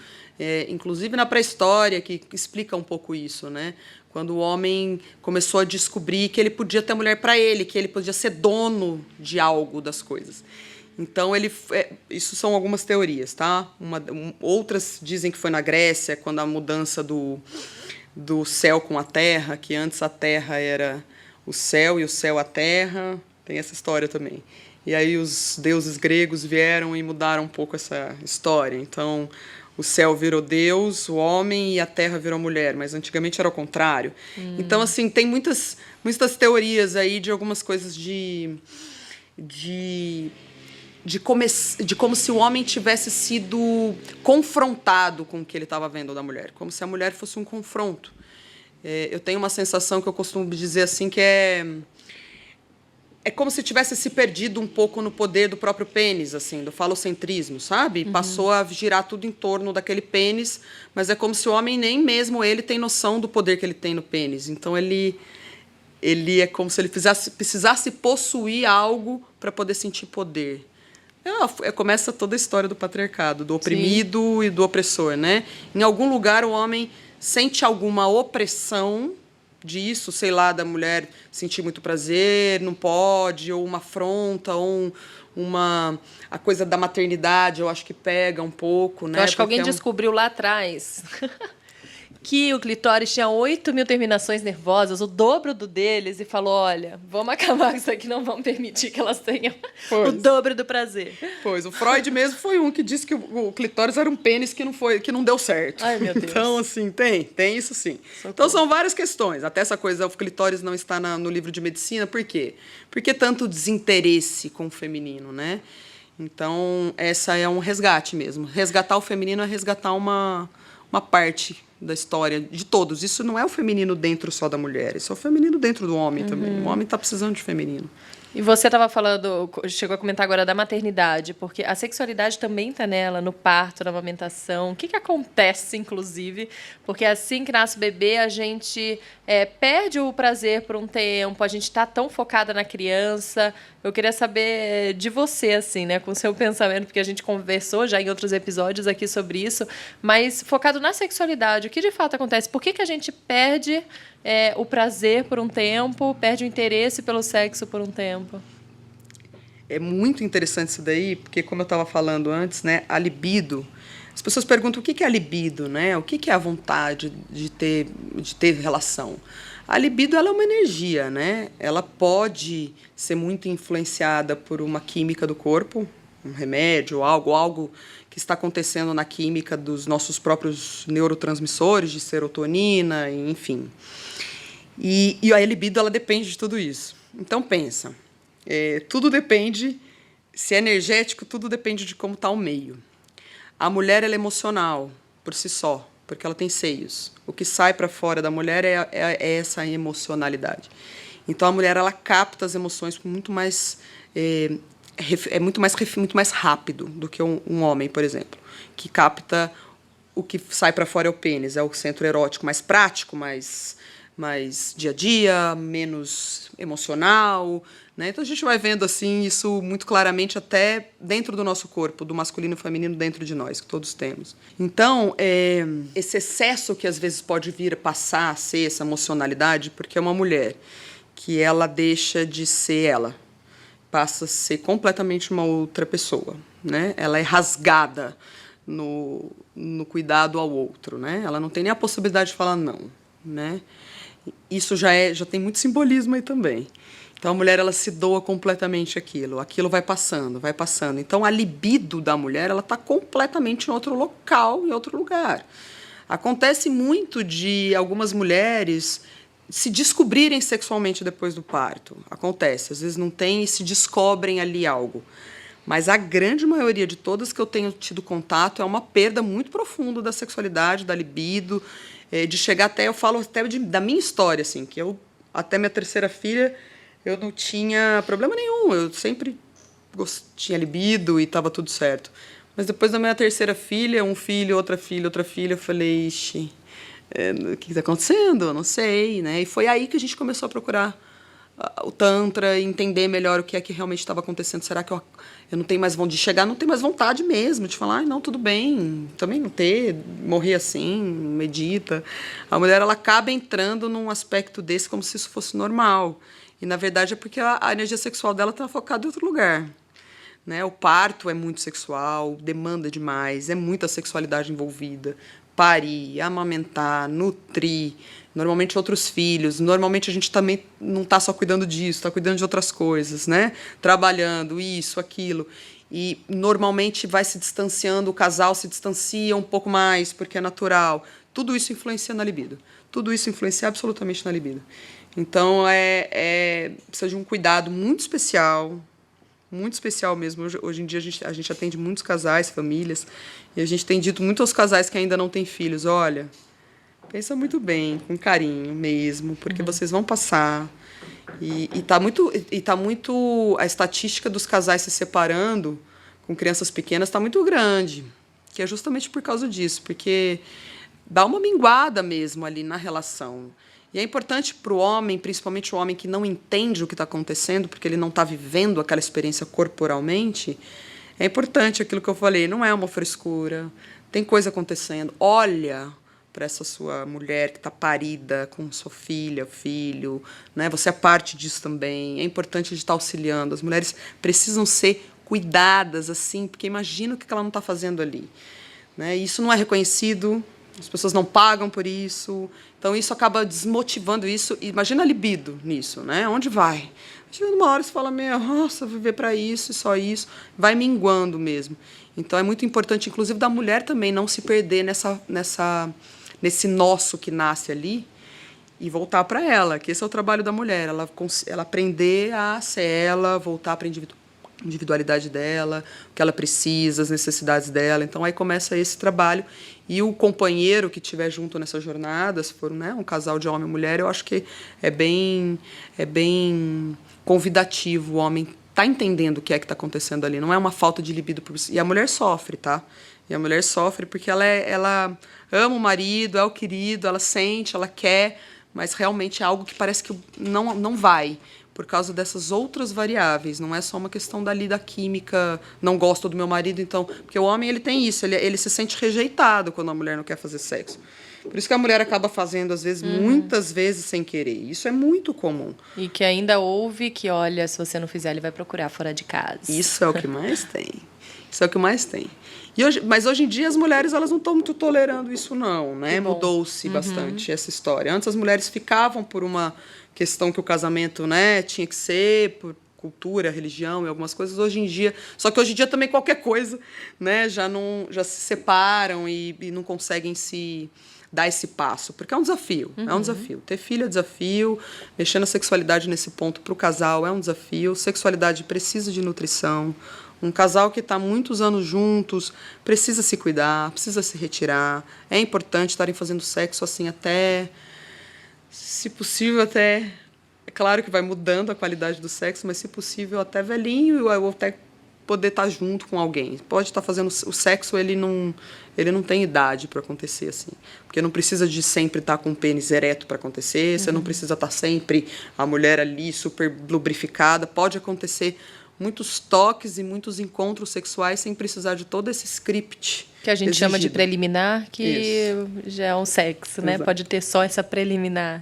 inclusive na pré-história, que explica um pouco isso, né? Quando o homem começou a descobrir que ele podia ter a mulher para ele, que ele podia ser dono de algo das coisas. Então, isso são algumas teorias, tá? Outras dizem que foi na Grécia, quando a mudança do céu com a terra, que antes a terra era o céu e o céu a terra. Tem essa história também. E aí os deuses gregos vieram e mudaram um pouco essa história. Então, o céu virou Deus, o homem, e a terra virou mulher. Mas antigamente era o contrário. Então, assim, tem muitas teorias aí de algumas coisas de como se o homem tivesse sido confrontado com o que ele estava vendo da mulher. Como se a mulher fosse um confronto. Eu tenho uma sensação que eu costumo dizer assim, que é como se tivesse se perdido um pouco no poder do próprio pênis, assim, do falocentrismo, sabe? Passou a girar tudo em torno daquele pênis, mas é como se o homem, nem mesmo ele, tem noção do poder que ele tem no pênis. Então, ele é como se ele precisasse possuir algo para poder sentir poder. Começa toda a história do patriarcado, do oprimido Sim. e do opressor, né? Em algum lugar, o homem sente alguma opressão disso, sei lá, da mulher sentir muito prazer, não pode, ou uma afronta, ou a coisa da maternidade, eu acho que pega um pouco, né? Eu acho que alguém descobriu lá atrás que o clitóris tinha 8.000 terminações nervosas, o dobro do deles, e falou, olha, vamos acabar com isso aqui, não vamos permitir que elas tenham o dobro do prazer. Pois, o Freud mesmo foi um que disse que o clitóris era um pênis que não deu certo. Ai, meu Deus. Então, assim, tem isso sim. Socorro. Então, são várias questões. Até essa coisa, o clitóris não está no livro de medicina, por quê? Porque tanto desinteresse com o feminino, né? Então, essa é um resgate mesmo. Resgatar o feminino é resgatar uma parte da história de todos. Isso não é o feminino dentro só da mulher, isso é o feminino dentro do homem também. O homem está precisando de feminino. E você estava falando, chegou a comentar agora da maternidade, porque a sexualidade também está nela, no parto, na amamentação. O que acontece, inclusive? Porque assim que nasce o bebê, a gente perde o prazer por um tempo, a gente está tão focada na criança. Eu queria saber de você, assim, né, com o seu pensamento, porque a gente conversou já em outros episódios aqui sobre isso, mas focado na sexualidade, o que de fato acontece? Por que a gente perde o prazer por um tempo, perde o interesse pelo sexo por um tempo? É muito interessante isso daí, porque, como eu estava falando antes, né, a libido... As pessoas perguntam o que é a libido, né? O que é a vontade de ter relação. A libido, ela é uma energia, né? Ela pode ser muito influenciada por uma química do corpo, um remédio, algo que está acontecendo na química dos nossos próprios neurotransmissores, de serotonina, enfim. E a libido, ela depende de tudo isso. Então, pensa, tudo depende, se é energético, tudo depende de como está o meio. A mulher, ela é emocional, por si só, porque ela tem seios. O que sai para fora da mulher é essa emocionalidade. Então, a mulher, ela capta as emoções com muito mais... muito mais rápido do que um homem, por exemplo, que capta o que sai para fora é o pênis, é o centro erótico mais prático, mais dia a dia, menos emocional, né? Então a gente vai vendo assim isso muito claramente até dentro do nosso corpo, do masculino e feminino dentro de nós, que todos temos. Então, esse excesso que às vezes pode vir a passar a ser essa emocionalidade, porque é uma mulher que ela deixa de ser ela, passa a ser completamente uma outra pessoa, né? Ela é rasgada no cuidado ao outro, né? Ela não tem nem a possibilidade de falar não, né? Isso já tem muito simbolismo aí também. Então a mulher, ela se doa completamente aquilo vai passando. Então a libido da mulher, ela está completamente em outro local, em outro lugar. Acontece muito de algumas mulheres se descobrirem sexualmente depois do parto. Acontece, às vezes não tem e se descobrem ali algo. Mas a grande maioria de todas que eu tenho tido contato é uma perda muito profunda da sexualidade, da libido, de chegar até, eu falo até da minha história, assim, que eu, até minha terceira filha, eu não tinha problema nenhum, eu sempre tinha libido e estava tudo certo. Mas depois da minha terceira filha, um filho, outra filha, eu falei, ixi, o que está acontecendo? Eu não sei, né? E foi aí que a gente começou a procurar o Tantra, entender melhor o que é que realmente estava acontecendo. Será que eu não tenho mais vontade de chegar? Não tenho mais vontade mesmo de falar, não, tudo bem, também não morrer assim, medita. A mulher, ela acaba entrando num aspecto desse como se isso fosse normal. E, na verdade, é porque a energia sexual dela está focada em outro lugar. né? O parto é muito sexual, demanda demais, é muita sexualidade envolvida. Parir, amamentar, nutrir, normalmente outros filhos. Normalmente a gente também não está só cuidando disso, está cuidando de outras coisas, né? Trabalhando, isso, aquilo. E normalmente vai se distanciando, o casal se distancia um pouco mais, porque é natural. Tudo isso influencia na libido. Tudo isso influencia absolutamente na libido. Então, precisa de um cuidado muito especial mesmo. Hoje em dia a gente atende muitos casais, famílias, e a gente tem dito muito aos casais que ainda não têm filhos, olha, pensa muito bem, com carinho mesmo, porque vocês vão passar. E tá muito a estatística dos casais se separando com crianças pequenas está muito grande, que é justamente por causa disso, porque dá uma minguada mesmo ali na relação. E é importante para o homem, principalmente o homem que não entende o que está acontecendo, porque ele não está vivendo aquela experiência corporalmente, é importante aquilo que eu falei, não é uma frescura, tem coisa acontecendo. Olha para essa sua mulher que está parida com sua filha, filho, né? Você é parte disso também. É importante a gente estar auxiliando. As mulheres precisam ser cuidadas, assim, porque imagina o que ela não está fazendo ali, né? Isso não é reconhecido. As pessoas não pagam por isso. Então, isso acaba desmotivando isso. Imagina a libido nisso, né? Onde vai? Chega uma hora você fala, nossa, viver para isso e só isso. Vai minguando mesmo. Então, é muito importante, inclusive, da mulher também não se perder nesse nosso que nasce ali e voltar para ela, que esse é o trabalho da mulher. Ela aprender a ser ela, voltar para a individualidade dela, o que ela precisa, as necessidades dela. Então, aí começa esse trabalho. E o companheiro que estiver junto nessa jornada, se for, né, um casal de homem e mulher, eu acho que é bem convidativo o homem tá entendendo o que é que está acontecendo ali. Não é uma falta de libido. E a mulher sofre, tá? E a mulher sofre porque ela ama o marido, é o querido, ela sente, ela quer, mas realmente é algo que parece que não vai, por causa dessas outras variáveis. Não é só uma questão da química, não gosto do meu marido, então... Porque o homem, ele tem isso, ele se sente rejeitado quando a mulher não quer fazer sexo. Por isso que a mulher acaba fazendo, às vezes, muitas vezes sem querer. Isso é muito comum. E que ainda ouve que, olha, se você não fizer, ele vai procurar fora de casa. Isso é o que mais tem. Isso é o que mais tem. Mas hoje em dia as mulheres elas não estão muito tolerando isso, não, né? Mudou-se bastante essa história. Antes as mulheres ficavam por uma questão que o casamento, né, tinha que ser por cultura, religião e algumas coisas. Hoje em dia, só que hoje em dia também qualquer coisa, né, já se separam e não conseguem se dar esse passo, porque é um desafio, é um desafio. Ter filho é desafio, mexer na sexualidade nesse ponto para o casal é um desafio. Sexualidade precisa de nutrição. Um casal que está muitos anos juntos precisa se cuidar, precisa se retirar. É importante estarem fazendo sexo assim até, se possível, até... É claro que vai mudando a qualidade do sexo, mas, se possível, até velhinho ou até poder estar junto com alguém. Pode estar fazendo... O sexo, ele não tem idade para acontecer assim. Porque não precisa de sempre estar com o pênis ereto para acontecer, você não precisa estar sempre a mulher ali super lubrificada. Pode acontecer muitos toques e muitos encontros sexuais sem precisar de todo esse script que a gente exigido. chama de preliminar, que isso já é um sexo, né? Exato. Pode ter só essa preliminar.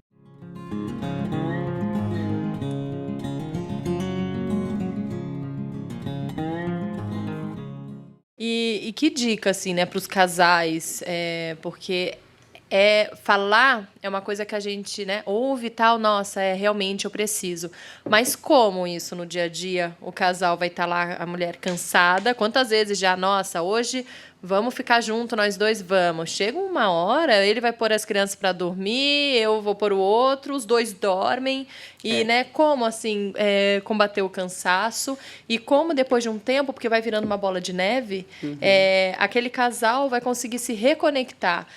E que dica, assim, né, para os casais? Porque falar é uma coisa que a gente, né, ouve e tal, nossa, realmente eu preciso. Mas como isso no dia a dia? O casal vai estar lá, a mulher cansada. Quantas vezes já, nossa, hoje vamos ficar junto, nós dois vamos. Chega uma hora, ele vai pôr as crianças para dormir, eu vou pôr o outro, os dois dormem. E, né, como, assim, combater o cansaço? E como, depois de um tempo, porque vai virando uma bola de neve, aquele casal vai conseguir se reconectar.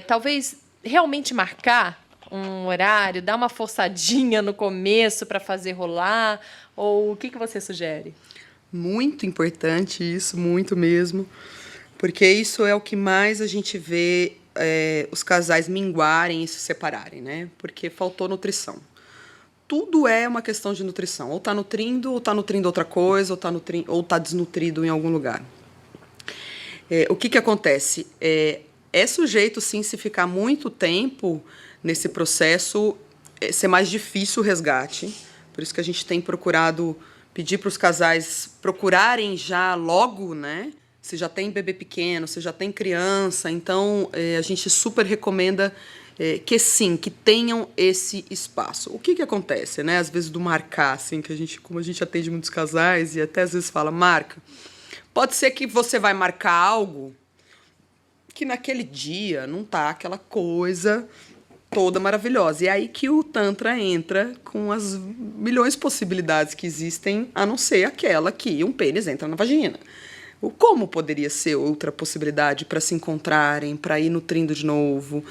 Talvez realmente marcar um horário, dar uma forçadinha no começo para fazer rolar? Ou o que você sugere? Muito importante isso, muito mesmo. Porque isso é o que mais a gente vê os casais minguarem e se separarem, né? Porque faltou nutrição. Tudo é uma questão de nutrição. Ou está nutrindo outra coisa, ou está desnutrido em algum lugar. O que acontece? É sujeito, sim, se ficar muito tempo nesse processo, ser mais difícil o resgate. Por isso que a gente tem procurado pedir para os casais procurarem já logo, né? Se já tem bebê pequeno, se já tem criança, então a gente super recomenda que sim, que tenham esse espaço. O que acontece, né? Às vezes do marcar, assim, que como a gente atende muitos casais e até às vezes fala, marca. Pode ser que você vai marcar algo que naquele dia não tá aquela coisa toda maravilhosa. E é aí que o Tantra entra com as milhões de possibilidades que existem, a não ser aquela que um pênis entra na vagina. Como poderia ser outra possibilidade para se encontrarem, para ir nutrindo de novo?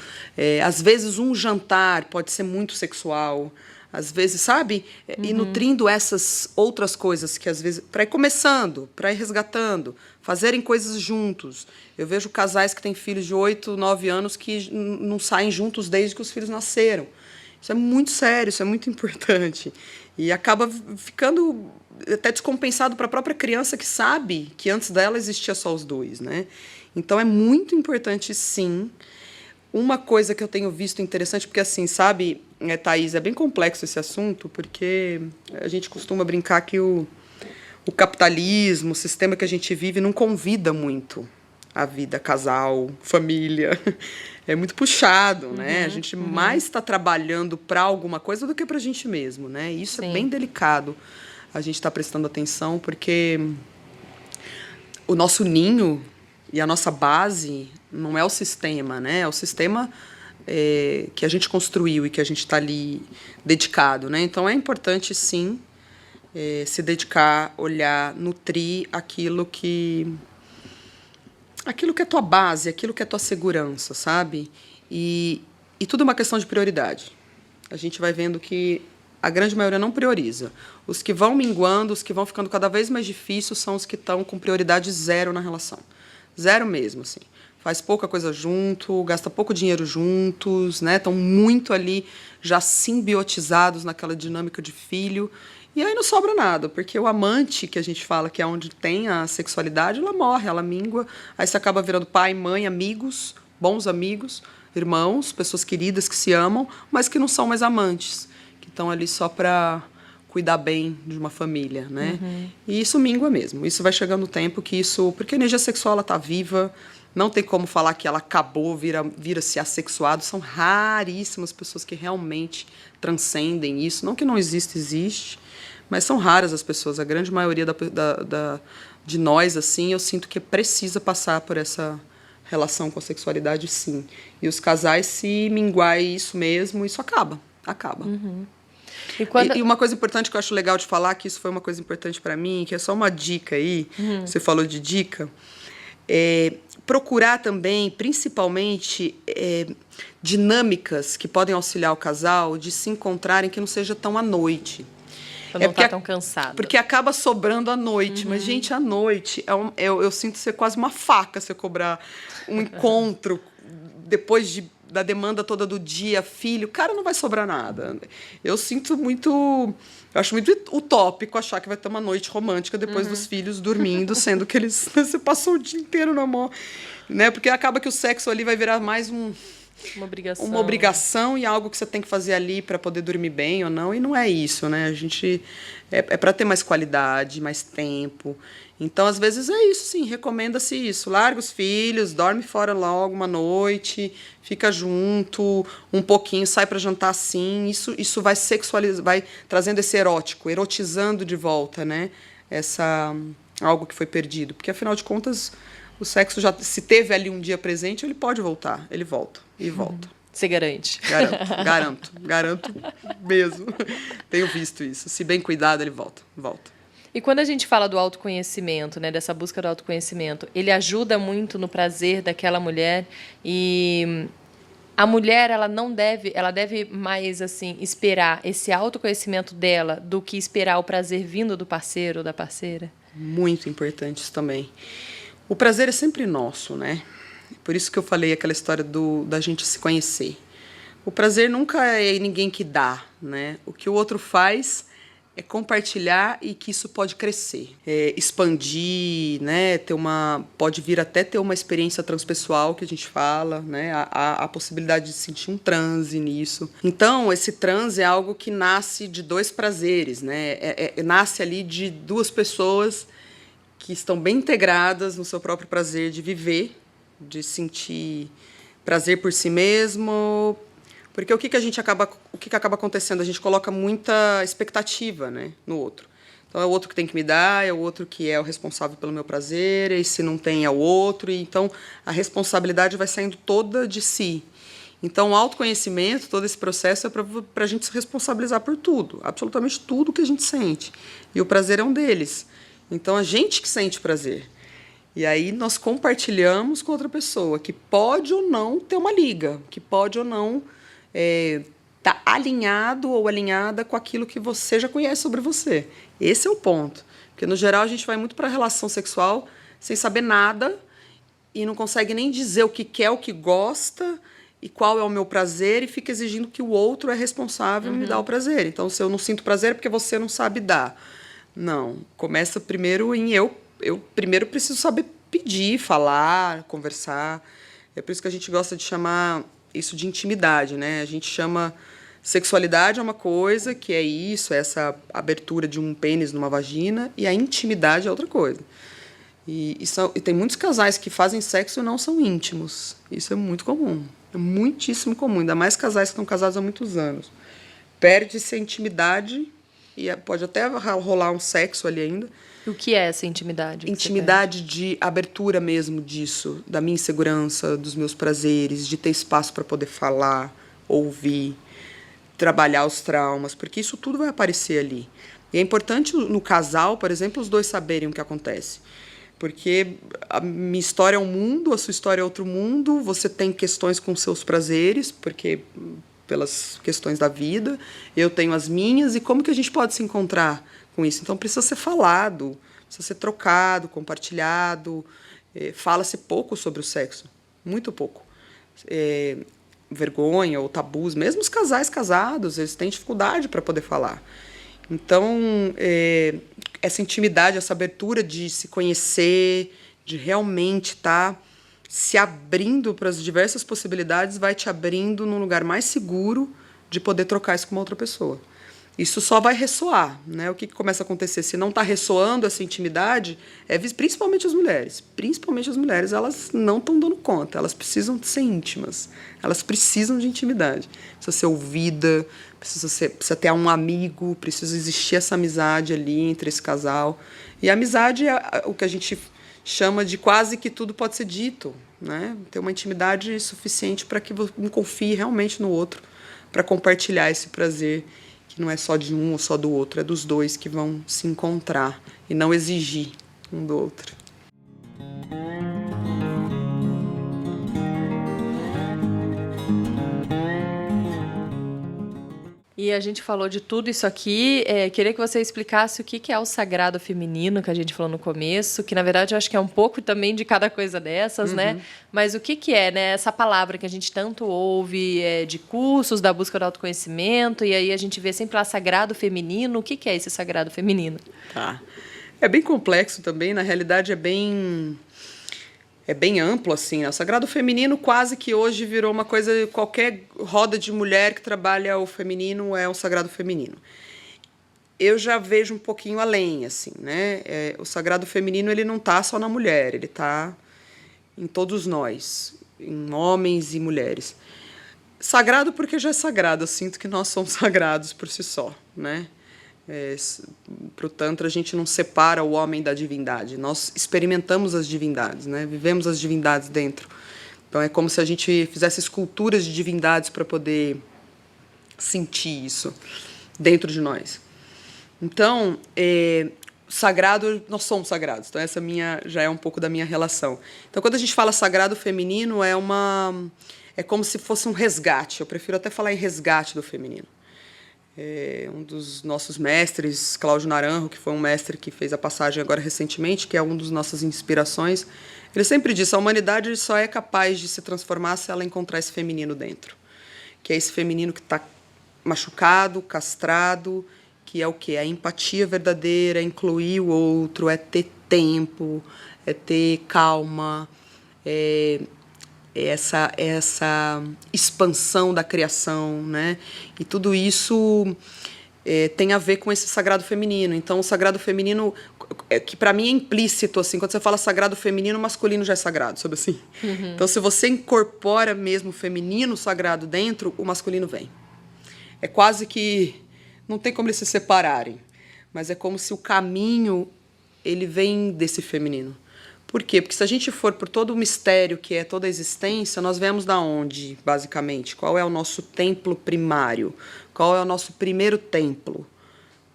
Às vezes um jantar pode ser muito sexual, às vezes, sabe? Ir nutrindo essas outras coisas que às vezes... Para ir começando, para ir resgatando, fazerem coisas juntos. Eu vejo casais que têm filhos de 8, 9 anos que não saem juntos desde que os filhos nasceram. Isso é muito sério, isso é muito importante. E acaba ficando até descompensado para a própria criança que sabe que antes dela existia só os dois, né? Então é muito importante, sim. Uma coisa que eu tenho visto interessante, porque assim, sabe, Thaís, é bem complexo esse assunto, porque a gente costuma brincar que o capitalismo, o sistema que a gente vive, não convida muito a vida, casal, família. É muito puxado, né? A gente mais está trabalhando para alguma coisa do que para a gente mesmo, né? E isso é bem delicado. A gente está prestando atenção, porque o nosso ninho e a nossa base não é o sistema, né? É o sistema que a gente construiu e que a gente está ali dedicado, né? Então é importante, sim, se dedicar, olhar, nutrir aquilo que é tua base, aquilo que é tua segurança, sabe? E tudo é uma questão de prioridade. A gente vai vendo que a grande maioria não prioriza. Os que vão minguando, os que vão ficando cada vez mais difíceis são os que estão com prioridade zero na relação. Zero mesmo, assim. Faz pouca coisa junto, gasta pouco dinheiro juntos, né? Estão muito ali já simbiotizados naquela dinâmica de filho. E aí não sobra nada, porque o amante, que a gente fala que é onde tem a sexualidade, ela morre, ela mingua. Aí você acaba virando pai, mãe, amigos, bons amigos, irmãos, pessoas queridas que se amam, mas que não são mais amantes, que estão ali só para cuidar bem de uma família, né? E isso mingua mesmo. Isso vai chegando o tempo que isso... Porque a energia sexual, ela está viva, não tem como falar que ela acabou, vira-se assexuado. São raríssimas pessoas que realmente transcendem isso. Não que não existe, existe, mas são raras as pessoas. A grande maioria de nós, assim, eu sinto que precisa passar por essa relação com a sexualidade, sim. E os casais, se minguarem isso mesmo, isso acaba. E uma coisa importante que eu acho legal de falar, que isso foi uma coisa importante para mim, que é só uma dica aí, você falou de dica, procurar também, principalmente, dinâmicas que podem auxiliar o casal de se encontrarem que não seja tão à noite. Pra não estar tão cansado. Porque acaba sobrando à noite. Mas, gente, à noite, eu sinto ser quase uma faca se eu cobrar um encontro depois da demanda toda do dia, filho. Cara, não vai sobrar nada. Eu sinto muito... Eu acho muito utópico achar que vai ter uma noite romântica depois dos filhos dormindo, sendo que você passou o dia inteiro no amor. Né? Porque acaba que o sexo ali vai virar mais uma obrigação e algo que você tem que fazer ali para poder dormir bem ou não, e não é isso, né? A gente é para ter mais qualidade, mais tempo. Então, às vezes é isso, sim, recomenda-se isso. Larga os filhos, dorme fora logo uma noite, fica junto um pouquinho, sai para jantar sim. Isso vai sexualizar, vai trazendo esse erótico, erotizando de volta, né? Algo que foi perdido, porque afinal de contas o sexo já, se teve ali um dia presente, ele pode voltar, ele volta e volta. Você garante? Garanto mesmo. Tenho visto isso. Se bem cuidado, ele volta. E quando a gente fala do autoconhecimento, né, dessa busca do autoconhecimento, ele ajuda muito no prazer daquela mulher, e a mulher ela deve mais assim esperar esse autoconhecimento dela do que esperar o prazer vindo do parceiro ou da parceira? Muito importante isso também. O prazer é sempre nosso, né? Por isso que eu falei aquela história da gente se conhecer. O prazer nunca é ninguém que dá, né? O que o outro faz é compartilhar e que isso pode crescer, expandir, né, pode vir até ter uma experiência transpessoal que a gente fala, né, a possibilidade de sentir um transe nisso. Então, esse transe é algo que nasce de dois prazeres, né, nasce ali de duas pessoas que estão bem integradas no seu próprio prazer de viver, de sentir prazer por si mesmo. Porque o que acaba acontecendo? A gente coloca muita expectativa, né, no outro. Então, é o outro que tem que me dar, é o outro que é o responsável pelo meu prazer, e se não tem, é o outro. E, então, a responsabilidade vai saindo toda de si. Então, o autoconhecimento, todo esse processo, é para a gente se responsabilizar por tudo, absolutamente tudo que a gente sente. E o prazer é um deles. Então, a gente que sente prazer. E aí nós compartilhamos com outra pessoa, que pode ou não ter uma liga, que pode ou não tá alinhado ou alinhada com aquilo que você já conhece sobre você. Esse é o ponto. Porque, no geral, a gente vai muito para a relação sexual sem saber nada e não consegue nem dizer o que quer, o que gosta e qual é o meu prazer, e fica exigindo que o outro é responsável em me dar o prazer. Então, se eu não sinto prazer é porque você não sabe dar. Não. Começa primeiro em eu primeiro preciso saber pedir, falar, conversar. É por isso que a gente gosta de chamar isso de intimidade, né? A gente chama sexualidade é uma coisa, que é isso, é essa abertura de um pênis numa vagina, e a intimidade é outra coisa. E tem muitos casais que fazem sexo e não são íntimos. Isso é muito comum, é muitíssimo comum, ainda mais casais que estão casados há muitos anos. Perde-se a intimidade e pode até rolar um sexo ali ainda. O que é essa intimidade? Intimidade de abertura mesmo disso, da minha insegurança, dos meus prazeres, de ter espaço para poder falar, ouvir, trabalhar os traumas, porque isso tudo vai aparecer ali. E é importante no casal, por exemplo, os dois saberem o que acontece. Porque a minha história é um mundo, a sua história é outro mundo, você tem questões com seus prazeres, porque pelas questões da vida, eu tenho as minhas, e como que a gente pode se encontrar com isso? Então, precisa ser falado, precisa ser trocado, compartilhado. Fala-se pouco sobre o sexo, muito pouco. Vergonha ou tabus, mesmo os casais casados, eles têm dificuldade para poder falar. Então, essa intimidade, essa abertura de se conhecer, de realmente estar se abrindo para as diversas possibilidades, vai te abrindo num lugar mais seguro de poder trocar isso com uma outra pessoa. Isso só vai ressoar, né? O que começa a acontecer? Se não está ressoando essa intimidade, principalmente as mulheres, elas não estão dando conta, elas precisam de ser íntimas, elas precisam de intimidade. Precisa ser ouvida, precisa ter um amigo, precisa existir essa amizade ali entre esse casal. E a amizade é o que a gente chama de quase que tudo pode ser dito, né? Ter uma intimidade suficiente para que um confie realmente no outro, para compartilhar esse prazer, que não é só de um ou só do outro, é dos dois que vão se encontrar e não exigir um do outro. E a gente falou de tudo isso aqui. Queria que você explicasse o que é o sagrado feminino, que a gente falou no começo, que, na verdade, eu acho que é um pouco também de cada coisa dessas, né? Mas o que é, né? Essa palavra que a gente tanto ouve de cursos, da busca do autoconhecimento, e aí a gente vê sempre lá sagrado feminino. O que é esse sagrado feminino? Tá. É bem complexo também, na realidade é bem amplo, assim. O sagrado feminino quase que hoje virou uma coisa, qualquer roda de mulher que trabalha o feminino é um sagrado feminino. Eu já vejo um pouquinho além, assim, né? O sagrado feminino, ele não está só na mulher, ele está em todos nós, em homens e mulheres. Sagrado porque já é sagrado, eu sinto que nós somos sagrados por si só, né? Para o Tantra, a gente não separa o homem da divindade. Nós experimentamos as divindades, né? Vivemos as divindades dentro. Então, é como se a gente fizesse esculturas de divindades para poder sentir isso dentro de nós. Então, sagrado, nós somos sagrados. Então, essa já é um pouco da minha relação. Então, quando a gente fala sagrado feminino, é como se fosse um resgate. Eu prefiro até falar em resgate do feminino. Um dos nossos mestres, Cláudio Naranjo, que foi um mestre que fez a passagem agora recentemente, que é uma das nossas inspirações, ele sempre disse: a humanidade só é capaz de se transformar se ela encontrar esse feminino dentro, que é esse feminino que está machucado, castrado que é o quê? A empatia verdadeira, é incluir o outro, é ter tempo, é ter calma, é essa expansão da criação, né? E tudo isso tem a ver com esse sagrado feminino. Então, o sagrado feminino, que para mim é implícito, assim, quando você fala sagrado feminino, o masculino já é sagrado, sabe assim? Uhum. Então, se você incorpora mesmo o feminino sagrado dentro, o masculino vem. É quase que não tem como eles se separarem, mas é como se o caminho ele vem desse feminino. Por quê? Porque se a gente for por todo o mistério que é toda a existência, nós vemos da onde, basicamente? Qual é o nosso templo primário? Qual é o nosso primeiro templo?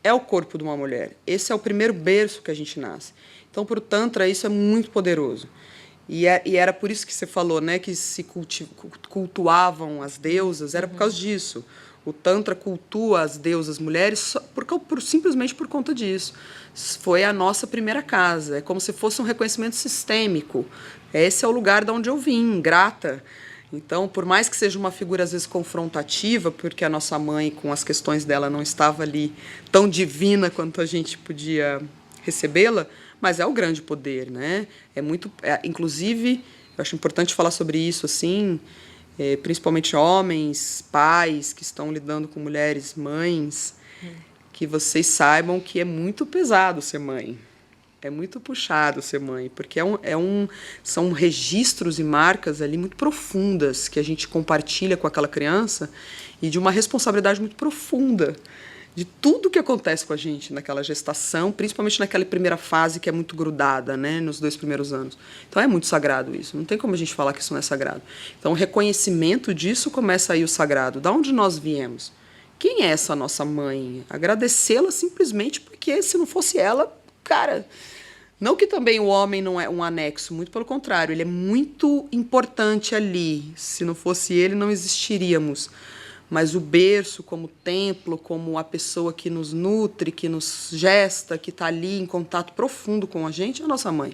É o corpo de uma mulher. Esse é o primeiro berço que a gente nasce. Então, para o Tantra, isso é muito poderoso. E era por isso que você falou, né, que se cultuavam as deusas, era por causa disso. O Tantra cultua as deusas mulheres simplesmente por conta disso. Foi a nossa primeira casa. É como se fosse um reconhecimento sistêmico. Esse é o lugar de onde eu vim, grata. Então, por mais que seja uma figura, às vezes, confrontativa, porque a nossa mãe, com as questões dela, não estava ali tão divina quanto a gente podia recebê-la, mas é o grande poder, né? Inclusive, eu acho importante falar sobre isso, assim, principalmente homens, pais que estão lidando com mulheres, mães, que vocês saibam que é muito pesado ser mãe. É muito puxado ser mãe, porque são registros e marcas ali muito profundas que a gente compartilha com aquela criança e de uma responsabilidade muito profunda de tudo que acontece com a gente naquela gestação, principalmente naquela primeira fase que é muito grudada, né, nos 2 primeiros anos. Então é muito sagrado isso, não tem como a gente falar que isso não é sagrado. Então o reconhecimento disso começa aí o sagrado. Da onde nós viemos? Quem é essa nossa mãe? Agradecê-la simplesmente porque se não fosse ela, cara, não que também o homem não é um anexo, muito pelo contrário, ele é muito importante ali. Se não fosse ele, não existiríamos. Mas o berço como templo, como a pessoa que nos nutre, que nos gesta, que está ali em contato profundo com a gente, é a nossa mãe.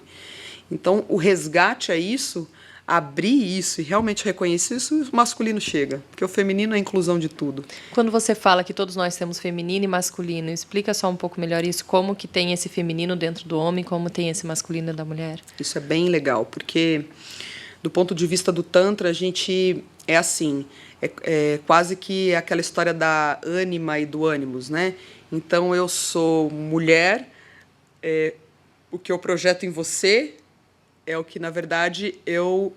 Então, o resgate a isso, abrir isso e realmente reconhecer isso, o masculino chega, porque o feminino é a inclusão de tudo. Quando você fala que todos nós temos feminino e masculino, explica só um pouco melhor isso, como que tem esse feminino dentro do homem, como tem esse masculino da mulher? Isso é bem legal, porque do ponto de vista do Tantra, a gente é assim, é quase que aquela história da ânima e do ânimos, né? Então, eu sou mulher, o que eu projeto em você é o que, na verdade, eu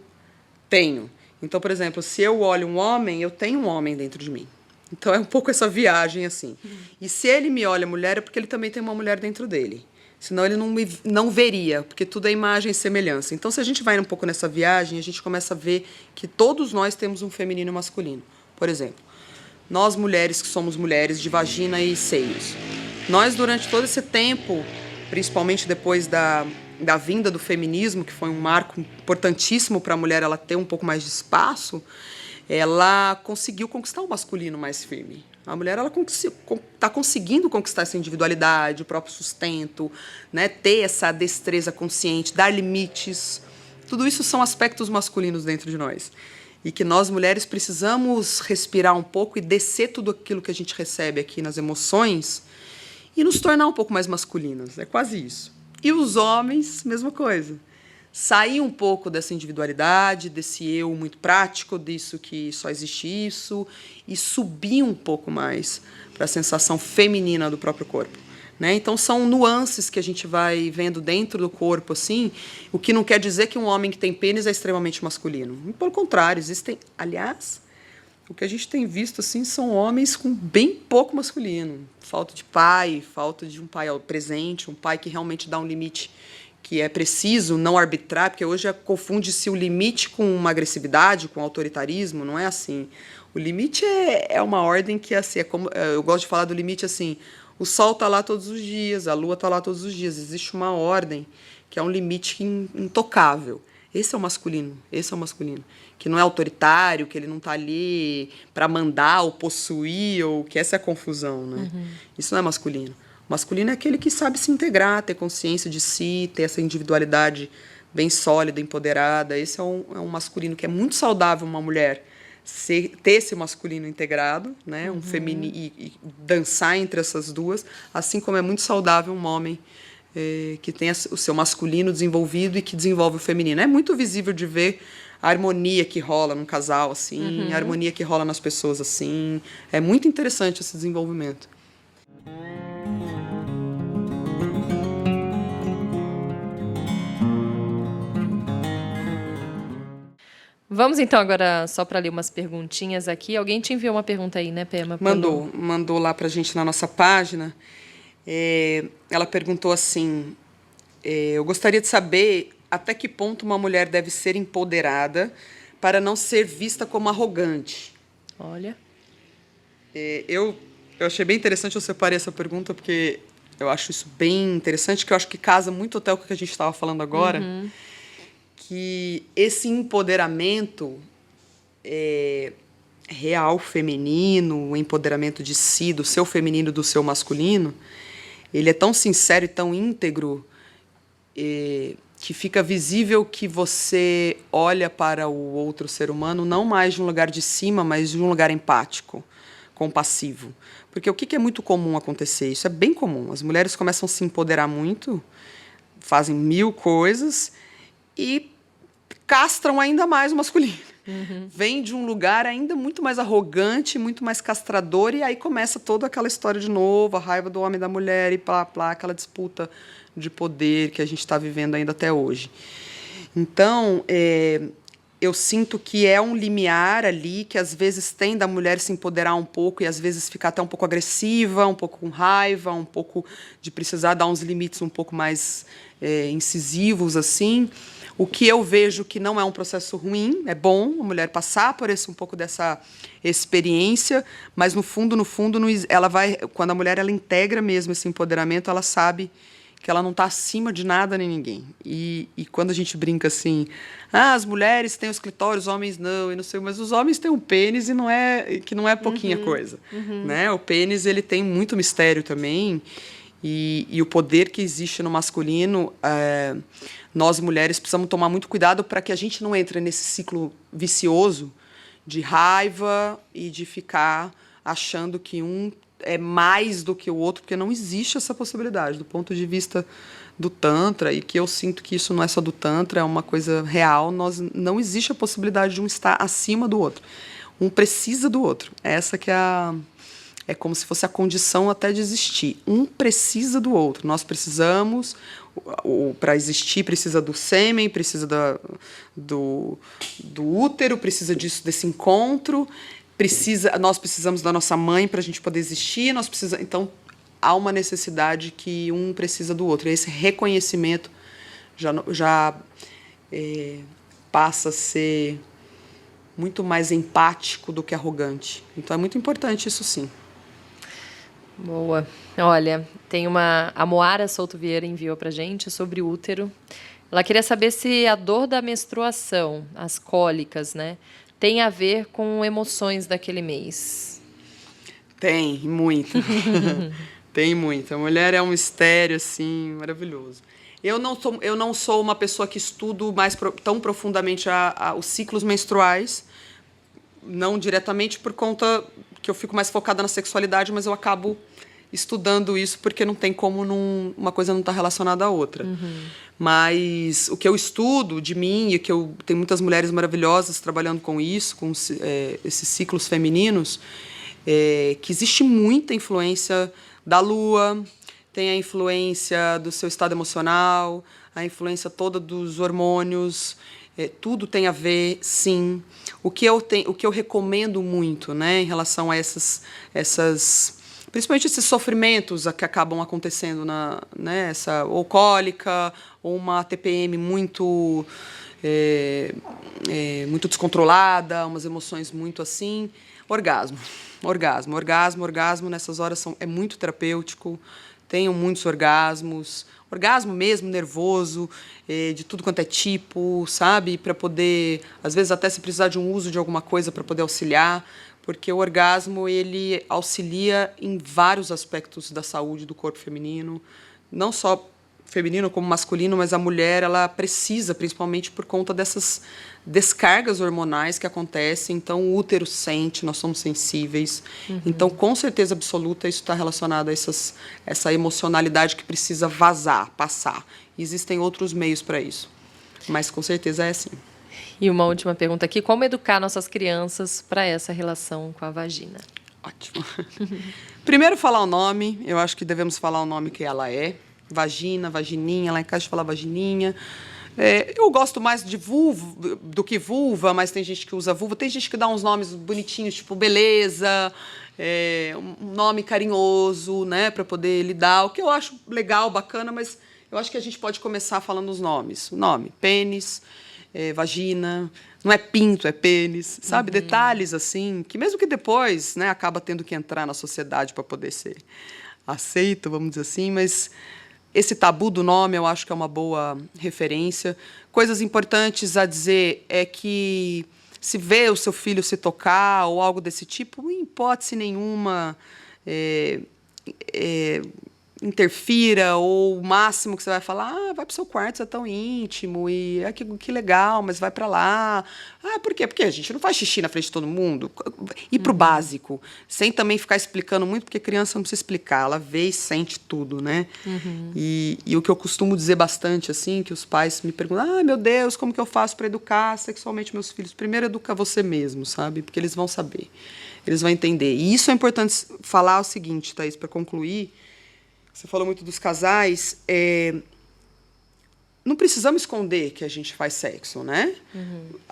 tenho. Então, por exemplo, se eu olho um homem, eu tenho um homem dentro de mim. Então, é um pouco essa viagem, assim. E se ele me olha mulher, é porque ele também tem uma mulher dentro dele. Senão ele não veria, porque tudo é imagem e semelhança. Então, se a gente vai um pouco nessa viagem, a gente começa a ver que todos nós temos um feminino e um masculino. Por exemplo, nós mulheres que somos mulheres de vagina e seios, nós durante todo esse tempo, principalmente depois da vinda do feminismo, que foi um marco importantíssimo para a mulher ela ter um pouco mais de espaço, ela conseguiu conquistar o masculino mais firme. A mulher está conseguindo conquistar essa individualidade, o próprio sustento, né, ter essa destreza consciente, dar limites. Tudo isso são aspectos masculinos dentro de nós. E que nós, mulheres, precisamos respirar um pouco e descer tudo aquilo que a gente recebe aqui nas emoções e nos tornar um pouco mais masculinas. É quase isso. E os homens, mesma coisa. Sair um pouco dessa individualidade, desse eu muito prático, disso que só existe isso, e subir um pouco mais para a sensação feminina do próprio corpo. Né? Então, são nuances que a gente vai vendo dentro do corpo, assim, o que não quer dizer que um homem que tem pênis é extremamente masculino. Pelo contrário, existem... Aliás, o que a gente tem visto assim, são homens com bem pouco masculino. Falta de pai, falta de um pai presente, um pai que realmente dá um limite que é preciso, não arbitrar, porque hoje confunde-se o limite com uma agressividade, com autoritarismo, não é assim. O limite é uma ordem que, assim, eu gosto de falar do limite assim, o sol está lá todos os dias, a lua está lá todos os dias, existe uma ordem que é um limite intocável. Esse é o masculino, que não é autoritário, que ele não está ali para mandar ou possuir, ou que essa é a confusão, né? Uhum. Isso não é masculino. Masculino é aquele que sabe se integrar, ter consciência de si, ter essa individualidade bem sólida, empoderada. Esse é um masculino que é muito saudável uma mulher ter esse masculino integrado, né? Um feminino e dançar entre essas duas, assim como é muito saudável um homem que tem o seu masculino desenvolvido e que desenvolve o feminino. É muito visível de ver a harmonia que rola num casal assim, a harmonia que rola nas pessoas assim. É muito interessante esse desenvolvimento. Vamos então agora só para ler umas perguntinhas aqui. Alguém te enviou uma pergunta aí, né, Pema? Mandou lá pra gente na nossa página. Ela perguntou assim, eu gostaria de saber até que ponto uma mulher deve ser empoderada para não ser vista como arrogante. Olha. Eu achei bem interessante, eu separei essa pergunta porque eu acho isso bem interessante, que eu acho que casa muito até o que a gente estava falando agora, que esse empoderamento real feminino, o empoderamento de si, do seu feminino, do seu masculino, ele é tão sincero e tão íntegro que fica visível que você olha para o outro ser humano não mais de um lugar de cima, mas de um lugar empático, compassivo. Porque o que é muito comum acontecer? Isso é bem comum. As mulheres começam a se empoderar muito, fazem 1000 coisas e castram ainda mais o masculino. Vem de um lugar ainda muito mais arrogante, muito mais castrador, e aí começa toda aquela história de novo, a raiva do homem e da mulher, e plá, plá, aquela disputa de poder que a gente está vivendo ainda até hoje. Então, eu sinto que é um limiar ali, que às vezes tem da mulher se empoderar um pouco, e às vezes ficar até um pouco agressiva, um pouco com raiva, um pouco de precisar dar uns limites um pouco mais incisivos, assim. O que eu vejo que não é um processo ruim, é bom a mulher passar por um pouco dessa experiência, mas no fundo, ela vai, quando a mulher ela integra mesmo esse empoderamento, ela sabe que ela não está acima de nada nem ninguém. E quando a gente brinca assim, as mulheres têm os clitóris, os homens não, e não sei, mas os homens têm um pênis e que não é pouquinha coisa, né? O pênis ele tem muito mistério também. E o poder que existe no masculino, nós mulheres precisamos tomar muito cuidado para que a gente não entre nesse ciclo vicioso de raiva e de ficar achando que um é mais do que o outro, porque não existe essa possibilidade do ponto de vista do Tantra, e que eu sinto que isso não é só do Tantra, é uma coisa real. Não existe a possibilidade de um estar acima do outro. Um precisa do outro. Essa que é como se fosse a condição até de existir. Um precisa do outro. Nós precisamos, para existir, precisa do sêmen, precisa do útero, precisa desse encontro, nós precisamos da nossa mãe para a gente poder existir, então há uma necessidade que um precisa do outro. E esse reconhecimento já passa a ser muito mais empático do que arrogante. Então é muito importante isso, sim. Boa. Olha, a Moara Souto Vieira enviou pra gente sobre o útero. Ela queria saber se a dor da menstruação, as cólicas, né, tem a ver com emoções daquele mês. Tem, muito. Tem muito. A mulher é um mistério, assim, maravilhoso. Eu não sou uma pessoa que estudo tão profundamente os ciclos menstruais, não diretamente por conta que eu fico mais focada na sexualidade, mas eu acabo estudando isso porque não tem como uma coisa não estar relacionada à outra. Mas o que eu estudo de mim, e que tem muitas mulheres maravilhosas trabalhando com isso, com esses ciclos femininos, que existe muita influência da lua, tem a influência do seu estado emocional, a influência toda dos hormônios, tudo tem a ver, sim. O que eu recomendo muito, né, em relação a principalmente esses sofrimentos que acabam acontecendo essa ou cólica, ou uma TPM muito descontrolada, umas emoções muito assim. Orgasmo nessas horas é muito terapêutico. Tenho muitos orgasmos mesmo, nervoso, de tudo quanto é tipo, sabe? Para poder, às vezes até se precisar de um uso de alguma coisa para poder auxiliar, porque o orgasmo ele auxilia em vários aspectos da saúde do corpo feminino, não só feminino como masculino, mas a mulher, ela precisa, principalmente por conta dessas descargas hormonais que acontecem. Então, o útero sente, nós somos sensíveis. Então, com certeza absoluta, isso está relacionado a essa emocionalidade que precisa vazar, passar. E existem outros meios para isso, mas com certeza é assim. E uma última pergunta aqui: como educar nossas crianças para essa relação com a vagina? Ótimo. Primeiro, falar o nome. Eu acho que devemos falar o nome que ela é. Vagina, vagininha. Lá em casa a gente fala vagininha. Eu gosto mais de vulva do que vulva, mas tem gente que usa vulva. Tem gente que dá uns nomes bonitinhos, tipo beleza, um nome carinhoso, né, para poder lidar. O que eu acho legal, bacana, mas eu acho que a gente pode começar falando os nomes. O nome: pênis, vagina, não é pinto, é pênis, sabe? Detalhes assim, que mesmo que depois, né, acaba tendo que entrar na sociedade para poder ser aceito, vamos dizer assim, mas esse tabu do nome eu acho que é uma boa referência. Coisas importantes a dizer é que se vê o seu filho se tocar ou algo desse tipo, em hipótese nenhuma, interfira, ou o máximo que você vai falar: vai para o seu quarto, você é tão íntimo, e que legal, mas vai para lá. Por quê? Porque a gente não faz xixi na frente de todo mundo. Ir para o básico, sem também ficar explicando muito, porque criança não precisa explicar, ela vê e sente tudo, né? E o que eu costumo dizer bastante, assim, que os pais me perguntam: meu Deus, como que eu faço para educar sexualmente meus filhos? Primeiro, educa você mesmo, sabe? Porque eles vão saber, eles vão entender. E isso é importante falar o seguinte, Thaís, para concluir. Você falou muito dos casais. Não precisamos esconder que a gente faz sexo, né?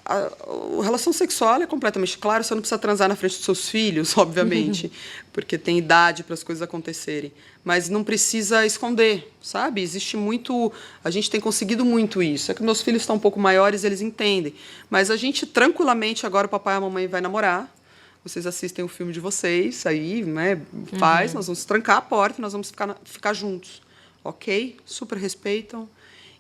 A relação sexual é completamente clara. Você não precisa transar na frente dos seus filhos, obviamente, porque tem idade para as coisas acontecerem. Mas não precisa esconder, sabe? Existe muito... A gente tem conseguido muito isso. É que meus filhos estão um pouco maiores, eles entendem. Mas a gente, tranquilamente, agora o papai e a mamãe vai namorar. Vocês assistem o filme de vocês, aí, né, nós vamos trancar a porta e nós vamos ficar juntos, ok? Super respeitam,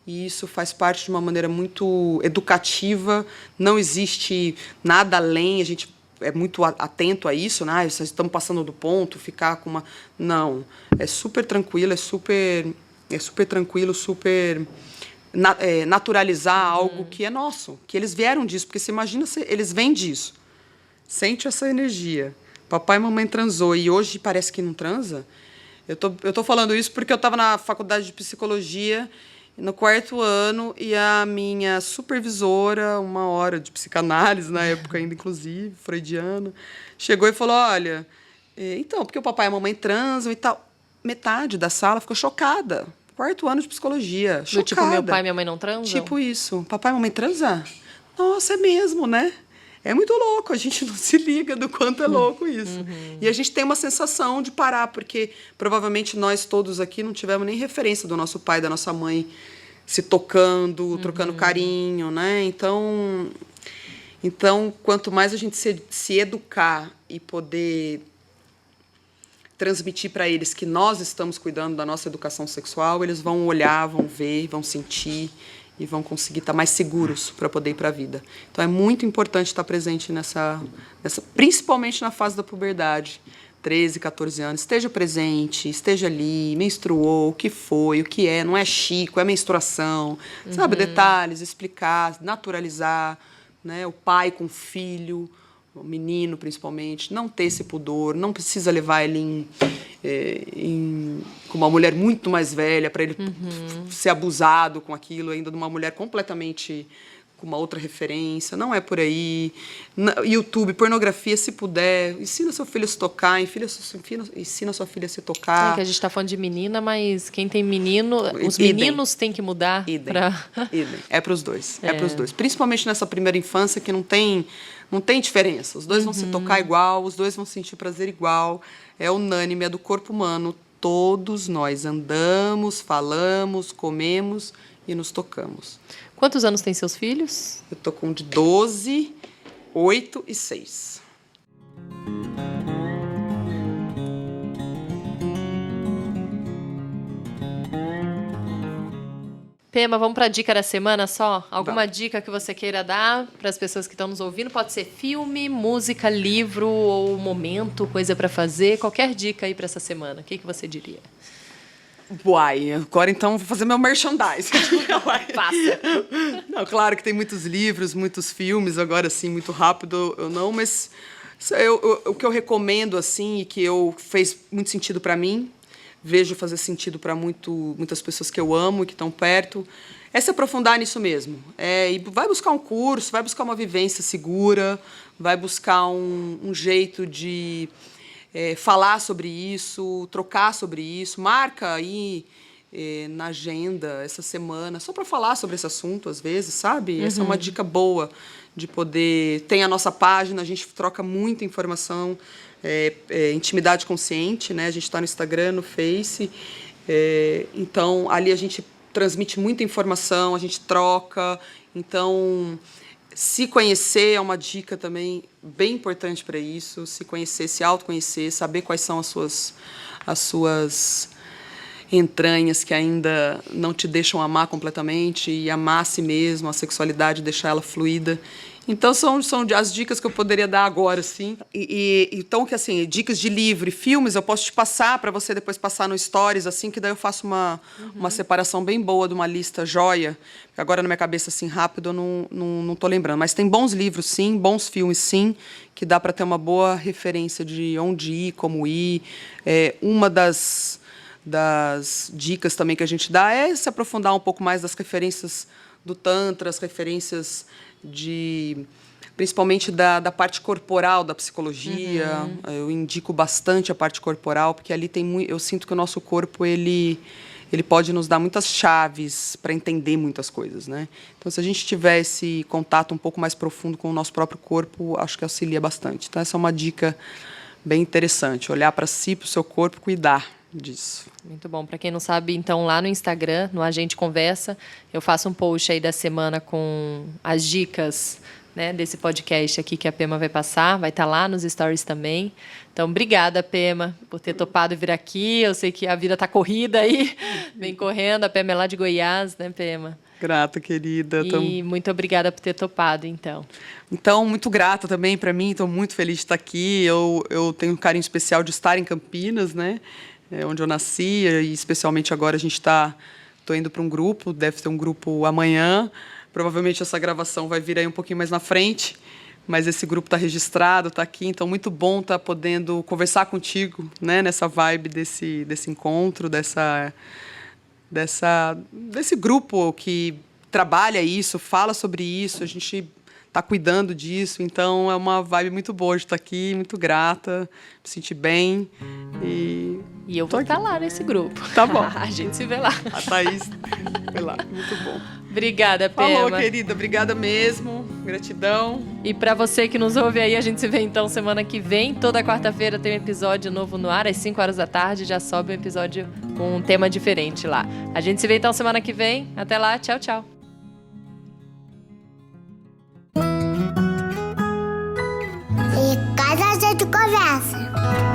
e isso faz parte de uma maneira muito educativa, não existe nada além, a gente é muito atento a isso, né? Vocês estão passando do ponto, ficar com uma... Não, é super tranquilo, é super tranquilo, super... naturalizar algo que é nosso, que eles vieram disso, porque você imagina se eles vêm disso. Sente essa energia. Papai e mamãe transou e hoje parece que não transa. Eu tô falando isso porque eu estava na faculdade de psicologia, no 4º ano, e a minha supervisora, uma hora de psicanálise, na época ainda, inclusive, freudiana, chegou e falou: olha, então, porque o papai e a mamãe transam e tal. Metade da sala ficou chocada. 4º ano de psicologia. Chocada. Do tipo, meu pai e minha mãe não transam? Tipo isso. Papai e mamãe transam? Nossa, é mesmo, né? É muito louco, a gente não se liga do quanto é louco isso. E a gente tem uma sensação de parar, porque provavelmente nós todos aqui não tivemos nem referência do nosso pai, da nossa mãe se tocando, trocando carinho, né? Então, quanto mais a gente se educar e poder transmitir para eles que nós estamos cuidando da nossa educação sexual, eles vão olhar, vão ver, vão sentir e vão conseguir estar mais seguros para poder ir para a vida. Então, é muito importante estar presente nessa, principalmente na fase da puberdade, 13, 14 anos. Esteja presente, esteja ali, menstruou, o que foi, o que é, não é chico, é menstruação, sabe? Detalhes, explicar, naturalizar, né? O pai com o filho, o menino principalmente, não ter esse pudor, não precisa levar ele com uma mulher muito mais velha para ele ser abusado com aquilo, ainda de uma mulher completamente com uma outra referência. Não é por aí. YouTube, pornografia, se puder, ensina seu filho a se tocar, ensina sua filha a se tocar. É que a gente está falando de menina, mas quem tem menino, os meninos têm que mudar. Idem. É para os dois. É para os dois. Principalmente nessa primeira infância, que não tem diferença. Os dois vão se tocar igual, os dois vão sentir prazer igual. É unânime, é do corpo humano. Todos nós andamos, falamos, comemos e nos tocamos. Quantos anos têm seus filhos? Eu tô com de 12, 8 e 6. Pema, vamos para a dica da semana só? Alguma dica que você queira dar para as pessoas que estão nos ouvindo? Pode ser filme, música, livro ou momento, coisa para fazer. Qualquer dica aí para essa semana. O que você diria? Uai, agora então vou fazer meu merchandising. Faça. Não, claro que tem muitos livros, muitos filmes, agora sim, muito rápido, eu não, mas o que eu recomendo, assim, e que fez muito sentido para mim, vejo fazer sentido para muitas pessoas que eu amo e que estão perto, é se aprofundar nisso mesmo. E vai buscar um curso, vai buscar uma vivência segura, vai buscar um jeito de falar sobre isso, trocar sobre isso, marca aí na agenda essa semana, só para falar sobre esse assunto, às vezes, sabe? Essa é uma dica boa de poder... Tem a nossa página, a gente troca muita informação, intimidade consciente, né? A gente está no Instagram, no Face, então ali a gente transmite muita informação, a gente troca, então... Se conhecer é uma dica também bem importante para isso, se conhecer, se autoconhecer, saber quais são as suas entranhas que ainda não te deixam amar completamente e amar a si mesmo, a sexualidade, deixar ela fluida. Então, são as dicas que eu poderia dar agora, sim. Então, que assim, dicas de livro e filmes eu posso te passar para você depois passar no Stories, assim, que daí eu faço uma separação bem boa de uma lista joia. Agora, na minha cabeça, assim, rápido, eu não tô lembrando. Mas tem bons livros, sim, bons filmes, sim, que dá para ter uma boa referência de onde ir, como ir. Uma das dicas também que a gente dá é se aprofundar um pouco mais das referências do Tantra, as referências principalmente da parte corporal da psicologia. Eu indico bastante a parte corporal, porque ali eu sinto que o nosso corpo ele pode nos dar muitas chaves para entender muitas coisas, né? Então, se a gente tiver esse contato um pouco mais profundo com o nosso próprio corpo, acho que auxilia bastante. Então, essa é uma dica bem interessante, olhar para si, para o seu corpo, cuidar disso. Muito bom. Para quem não sabe, então, lá no Instagram, no A Gente Conversa, eu faço um post aí da semana com as dicas, né, desse podcast aqui que a Pema vai passar. Vai estar lá nos stories também. Então, obrigada, Pema, por ter topado vir aqui. Eu sei que a vida está corrida aí. Vem correndo. A Pema é lá de Goiás, né, Pema? Grata, querida. E muito obrigada por ter topado, então. Então, muito grata também para mim. Estou muito feliz de estar aqui. Eu tenho um carinho especial de estar em Campinas, né? Onde eu nasci, e especialmente agora estou indo para um grupo, deve ter um grupo amanhã, provavelmente essa gravação vai vir aí um pouquinho mais na frente, mas esse grupo está registrado, está aqui, então muito bom estar podendo conversar contigo, né, nessa vibe desse encontro, desse grupo que trabalha isso, fala sobre isso, a gente está cuidando disso, então é uma vibe muito boa de estar aqui, muito grata, me senti bem E eu vou estar lá nesse grupo. Tá bom. A gente se vê lá. A Thaís foi lá, muito bom. Obrigada, Pema. Falou, querida, obrigada mesmo, gratidão. E para você que nos ouve aí, a gente se vê então semana que vem. Toda quarta-feira tem um episódio novo no ar, às 5 horas da tarde, já sobe um episódio com um tema diferente lá. A gente se vê então semana que vem. Até lá, tchau, tchau. E cada gente conversa.